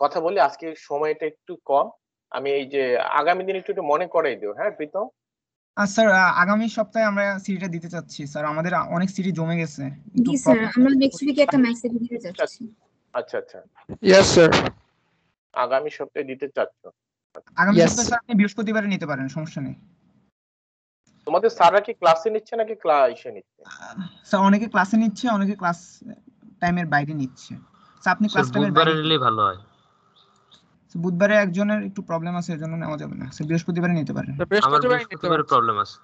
কথা বলি, আজকে সময়টা একটু কম, আমি এই যে আগামী দিন একটু মনে করাই দিও। হ্যাঁ প্রীতম? স্যার আগামী সপ্তাহে আমরা সিটিটা দিতে চাচ্ছি স্যার, আমাদের অনেক সিটি জমে গেছে। জি স্যার, আমরা নেক্সট উইকে একটা ম্যাচ দিতে যাচ্ছি। আচ্ছা আচ্ছা, ইয়েস স্যার। আগামী সপ্তাহে দিতে চাচ্ছ? আগামী সপ্তাহে স্যার আপনি বৃহস্পতিবারে নিতে পারেন, সমস্যা নেই। তো তোমাদের স্যাররা কি ক্লাসে নিচ্ছে নাকি ক্লাসে নিচ্ছে? স্যার অনেকে ক্লাসে নিচ্ছে, অনেকে ক্লাস টাইমের বাইরে নিচ্ছে। স্যার আপনি ক্লাস টাইমের বুধবারে বাইরে নিলেই ভালো হয়। বুধবারে একজনের একটু প্রবলেম আছে, এজন্য নেওয়া যাবে না। স্যার বৃহস্পতিবারে নিতে পারেন। আমার বৃহস্পতিবারে প্রবলেম আছে।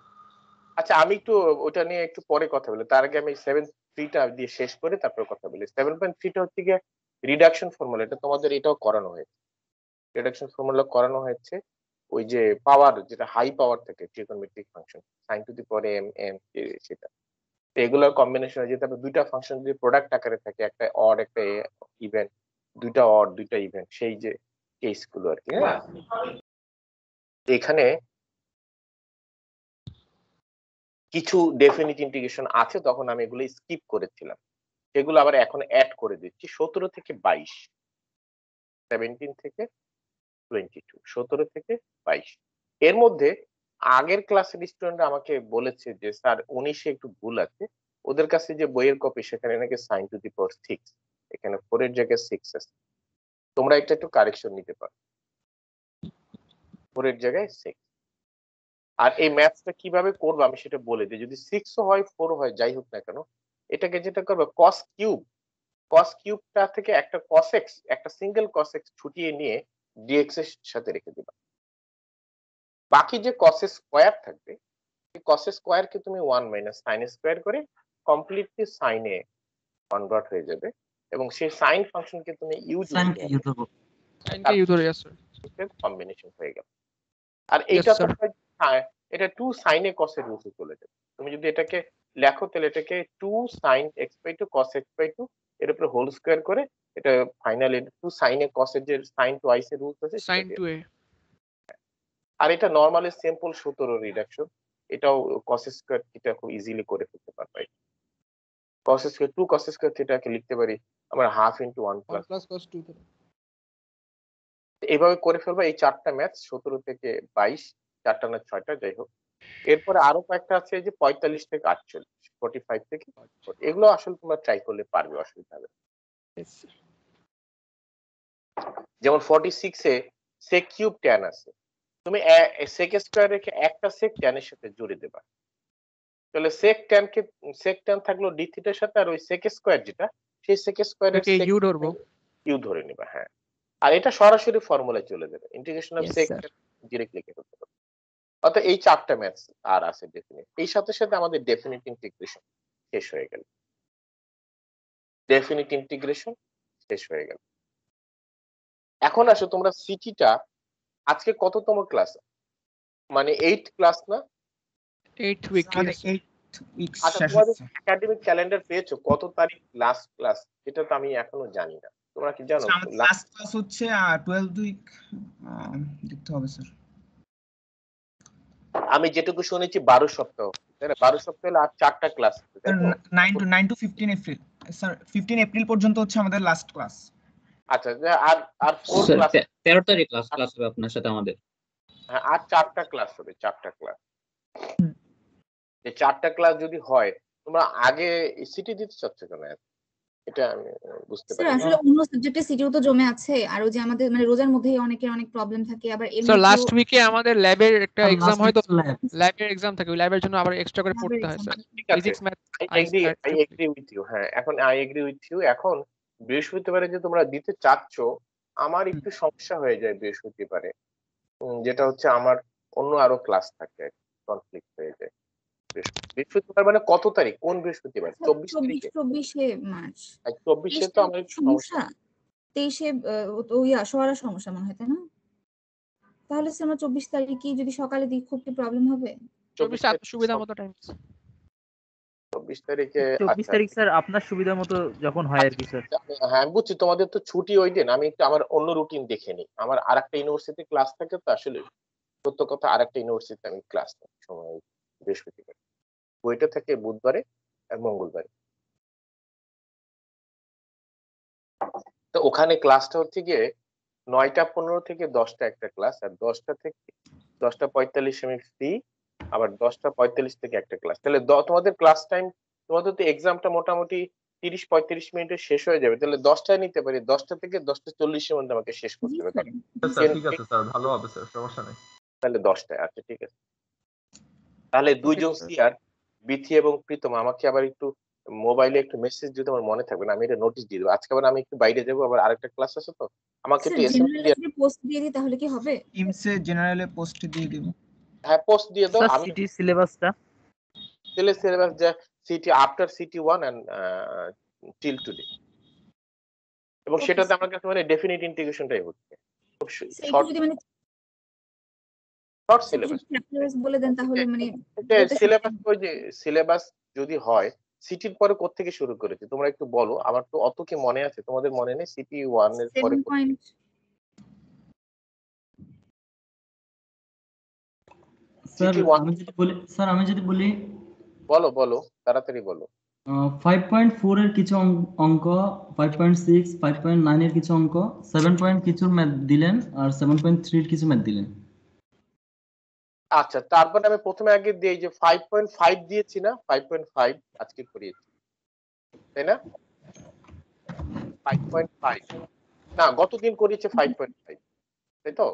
আচ্ছা আমি একটু ওটা নিয়ে একটু পরে কথা বলি, তার আগে আমি 7.3টা দিয়ে শেষ করে তারপর কথা বলি। 7.3টা হচ্ছে গিয়ে রিডাকশন ফর্মুলা, এটা তোমাদের এটাও করানো হয়েছে। রিডাকশন ফর্মুলা করানো হয়েছে ওই যে পাওয়ার, যেটা হাই পাওয়ার থাকে trigonometric function sin two the power m m সেটা, তো এগুলোর কম্বিনেশন হয়ে যেতে হবে। দুইটা ফাংশন যদি প্রোডাক্ট আকারে থাকে, একটা অড একটা ইভেন, দুইটা অড দুইটা ইভেন, সেই যে কেস গুলো আর কি। হ্যাঁ, এখানে কিছু ডেফিনিট ইন্টিগ্রেশন আছে, তখন আমি এগুলো স্কিপ করেছিলাম, সেগুলো আবার এখন অ্যাড করে দিচ্ছি। 17 থেকে 22, 17 থেকে 22, 17 থেকে 22। এর মধ্যে আগের ক্লাসের স্টুডেন্ট আমাকে বলেছে যে স্যার 19-এ একটু ভুল আছে, ওদের কাছে যে বইয়ের কপি সেখানে নাকি sin টু দি পাওয়ার 6, এখানে 4 এর জায়গায় 6 আছে। তোমরা এটা একটু কারেকশন নিতে পারো, 4 এর জায়গায় 6। আর এই ম্যাথসটা কিভাবে করবো আমি সেটা বলে দিই। যদি 6 হয় 4 হয় যাই হোক না কেন, এটাকে যেটা করবে cos কিউবটা থেকে একটা cos x, একটা সিঙ্গেল cos x ছুটিয়ে নিয়ে dx এর সাথে রেখে দিবা। বাকি যে cos স্কয়ার থাকবে, এই cos স্কয়ার কে তুমি 1 মাইনাস sin স্কয়ার করে কমপ্লিটলি sin এ কনভার্ট হয়ে যাবে, এবং সেই sin ফাংশনকে তুমি ইউ sin কে ইউ ধরবো, sin কে ইউ ধরে আছে কম্বিনেশন হয়ে গেল। আর এইটা তো এটা 2 sin এ cos এর রূপে চলে যাবে। তুমি যদি এটাকে লেখো তাহলে এটাকে 2 sin x/2 cos x/2 এর উপরে হোল স্কয়ার করে, এটা ফাইনালি 2 sin এ cos এর যে sin টুয়াইস এর রুট আছে sin 2a। আর এটা নরমালি সিম্পল 17 রিডাকশন, এটাও cos স্কয়ার থিটা খুব ইজিলি করে ফেলতে পারবে। cos স্কয়ার 2 cos স্কয়ার থিটাকে লিখতে পারি আমরা হাফ ইনটু 1 প্লাস cos 2 এইভাবে করে ফেলবো। এই চারটা ম্যাথ 17 থেকে 22, চারটা না ছয়টা যাই হোক। এরপরে আরো কয়েকটা আছে, এই যে 45 থেকে 48, 45 থেকে 40, এগুলো আসলে তোমরা ট্রাই করলে পারবে, অসুবিধা হবে না। যেমন 46 এ sec কিউব tan আছে, তুমি sec স্কয়ার রেখে একটা sec tan এর সাথে জুড়ে দেবা, তাহলে sec tan থাকলো d থিটার সাথে, আর ওই sec স্কয়ার যেটা, সেই sec স্কয়ারের ইউ ধরবো, ইউ ধরে নিবা। হ্যাঁ, আর এটা সরাসরি ফর্মুলায় চলে যাবে, ইন্টিগ্রেশন অফ sec ডিরেক্ট লিখে ফেলতে পারবে। অর্থাৎ এই চারটা ম্যাথস আর আছে ডেফিনিট। এই সাথে সাথে আমাদের ডেফিনিট ইন্টিগ্রেশন শেষ হয়ে গেল। ডেফিনিট ইন্টিগ্রেশন শেষ হয়ে গেল। এখন আসো তোমরা সিটিটা আজকে কততম ক্লাস? মানে 8 ক্লাস না? 8 উইক। আচ্ছা, তোমাদের একাডেমিক ক্যালেন্ডার পেয়েছো কত তারিখ লাস্ট ক্লাস? এটা তো আমি এখনো জানি না, তোমরা কি জানো? লাস্ট ক্লাস হচ্ছে 12 উইক, দেখতে হবে স্যার। আমি যেটুকু শুনেছি 12 সপ্তাহ, তাই না? 12 সপ্তাহ হলে আর 4টা class, 9 to 15 April sir. 15 April পর্যন্ত হচ্ছে আমাদের লাস্ট ক্লাস। আচ্ছা, আর 4 ক্লাস 13 তারিখ ক্লাস হবে আপনার সাথে আমাদের। হ্যাঁ, আর 4টা ক্লাস হবে, 4টা ক্লাস। এই 4টা ক্লাস যদি হয়, তোমরা আগে সিটি দিতে চাচ্ছ কেন? এটা আমি বুঝতে পারি স্যার না। আসলে অন্য সাবজেক্টে সিটিও তো জমে আছে, আর ওই যে আমাদের মানে রোজার মধ্যেই অনেকের অনেক প্রবলেম থাকে। আবার স্যার লাস্ট উইকে আমাদের ল্যাবের একটা এক্সাম হয়, তো ল্যাবের এক্সাম থাকে, ওই ল্যাবের জন্য আবার এক্সট্রা করে পড়তে হয় sir. Physics math I agree with you. হ্যাঁ, এখন আই এগ্রি উইথ ইউ। এখন বৃহস্পতিবারে যে তোমরা দিতে চাচ্ছ, আমার একটু সমস্যা হয়ে যায় বৃহস্পতিবারে, যেটা হচ্ছে আমার অন্য আরো ক্লাস থাকে, কনফ্লিক্ট হয়ে যায়। বৃহস্পতিবার মানে কত তারিখ? কোন বৃহস্পতিবার? 24 তারিখে? 24 মার্চ। 24 তো আমার সমস্যা। 23 ওইয়া সোয়ারা সমস্যা মনে হয়, তাই না? তাহলে স্যার আমরা 24 তারিখে যদি সকালে দিই, খুব কি প্রবলেম হবে? 24 সুবিধা মতো টাইম। 24 তারিখে 24 তারিখ স্যার আপনার সুবিধা মতো যখন হয় আর কি স্যার। হ্যাঁ বুঝছি, তোমাদের তো ছুটি ওই দিন। আমি একটু আমার অন্য রুটিন দেখে নিই। আমার আরেকটা ইউনিভার্সিটি ক্লাস থাকে, তো আসলে সত্য কথা আরেকটা ইউনিভার্সিটি আমি ক্লাস থাকি সময় বৃহস্পতিবার, বইটা থাকে বুধবারে আর মঙ্গলবারে। তো ওখানে ক্লাসটা হচ্ছে গিয়ে 9টা 15 থেকে 10টা একটা ক্লাস, আর 10টা থেকে 10টা 45 আমি ফ্রি, আবার 10টা 45 থেকে একটা ক্লাস। তাহলে তোমাদের ক্লাস টাইম, তোমাদের তো এক্সামটা মোটামুটি 30-35 মিনিটে শেষ হয়ে যাবে। তাহলে 10টায় নিতে পারি, 10টা থেকে 10টা 40 এর মধ্যে আমাকে শেষ করতে হবে। স্যার ঠিক আছে স্যার, ভালো হবে স্যার, সমস্যা নেই। তাহলে 10টায়, আচ্ছা ঠিক আছে। তাহলে দুইজন সিআর বিথি এবং প্রীতম আমাকে আবার একটু মোবাইলে একটু মেসেজ দিতে আমার মনে থাকবে না, আমি এটা নোটিশ দিয়ে দেবো। আজকে আবার আমি একটু বাইরে যাবো, আবার আরেকটা ক্লাস আছে তো, আমাকে একটু এসএমএস দিয়ে পোস্ট দিয়ে দিই তাহলে কি হবে? টিমসে জেনারেলে পোস্ট দিয়ে দেব। হ্যাঁ পোস্ট দিয়ে দাও। আমি সিটি সিলেবাসটা সিলেবাস যা CT after CT 1 and till today, এবং সেটাতে আমার কাছে মানে ডেফিনিট ইন্টিগ্রেশনটাই হচ্ছে খুব শর্ট যদি মানে শর্ট সিলেবাস বলে দেন তাহলে মানে সিলেবাস ওই যে সিলেবাস যদি হয় সিটির পরে কোথা থেকে শুরু করেছে তোমরা একটু বলো, আমার তো অত কি মনে আছে, তোমাদের মনে নেই সিটি 1 এর পরে স্যার আমি যদি বলি বলো বলো তাড়াতাড়ি বলো। 5.4 এর কিছু অঙ্ক, 5.6 5.9 এর কিছু অঙ্ক, 7 কিছু ম্যাথ দিলেন আর 7.3 এর কিছু ম্যাথ দিলেন। আচ্ছা তারপর আমি প্রথমে আগে দিই যে 5.5 দিয়েছি না, 5.5 আজকে করিয়েছি তাই না, 5.5 না গতদিন করিয়েছে 5.5 তাই তো,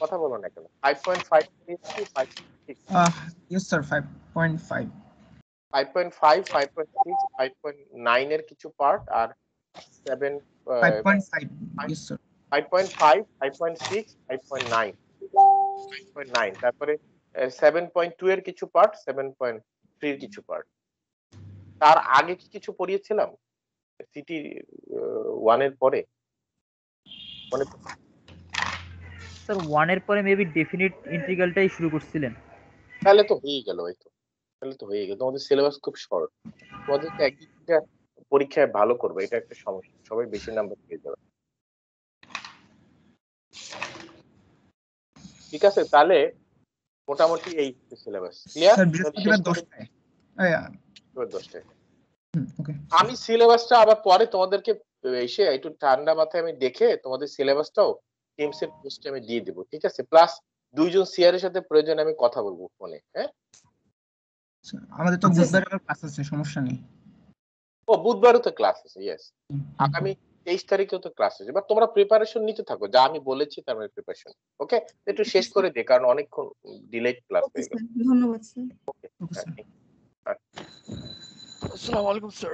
কথা বলো না কেন? 5.5 দিয়েছি 5.6 ইয়েস স্যার 5.5 5.5 5.6 5.9 এর কিছু পার্ট আর 7 5.5 ইয়েস স্যার 5.5 5.6 5.9 5.9 তারপরে 7.2 এর কিছু পার্ট 7.3 এর কিছু পার্ট। তার আগে কি কিছু পড়িয়েছিলাম সিটি 1 এর পরে? মানে স্যার 1 এর পরে মেবি ডেফিনিট ইন্টিগ্রালটাই শুরু করছিলেন। তাহলে তো হয়ে গেল, এই তো তাহলে তো হয়ে গেল। তোমাদের সিলেবাস খুব শর্ট, তোমাদের তো একটা পরীক্ষায় ভালো করবে, এটা একটা সমস্যা, সবাই বেশি নাম্বার পেয়ে যাবে। ঠিক আছে তাহলে মোটামুটি এই সিলেবাস ক্লিয়ার। স্যার বৃহস্পতিবার 10টায় ওকে আমি সিলেবাসটা আবার পরে তোমাদেরকে এসে একটু ঠান্ডা মাথায় আমি দেখে তোমাদের সিলেবাসটাও টিমস এর পোস্টে আমি দিয়ে দেবো, ঠিক আছে? প্লাস দুইজন সিআর এর সাথে প্রয়োজনে আমি কথা বলবো ফোনে। হ্যাঁ আমাদের তো বুধবার ক্লাস আছে, সমস্যা নেই। ও বুধবারও তো ক্লাস আছে, ইয়েস আগামী 23 তারিখেও তো ক্লাস আছে, বাট তোমরা প্রিপারেশন নিতে থাকো, যা আমি বলেছি তার মানে প্রিপারেশন। ওকে একটু শেষ করে দে কারণ অনেকক্ষণ ডিলেড ক্লাস হয়ে গেল। ধন্যবাদ স্যার। ওকে আসসালামু আলাইকুম স্যার।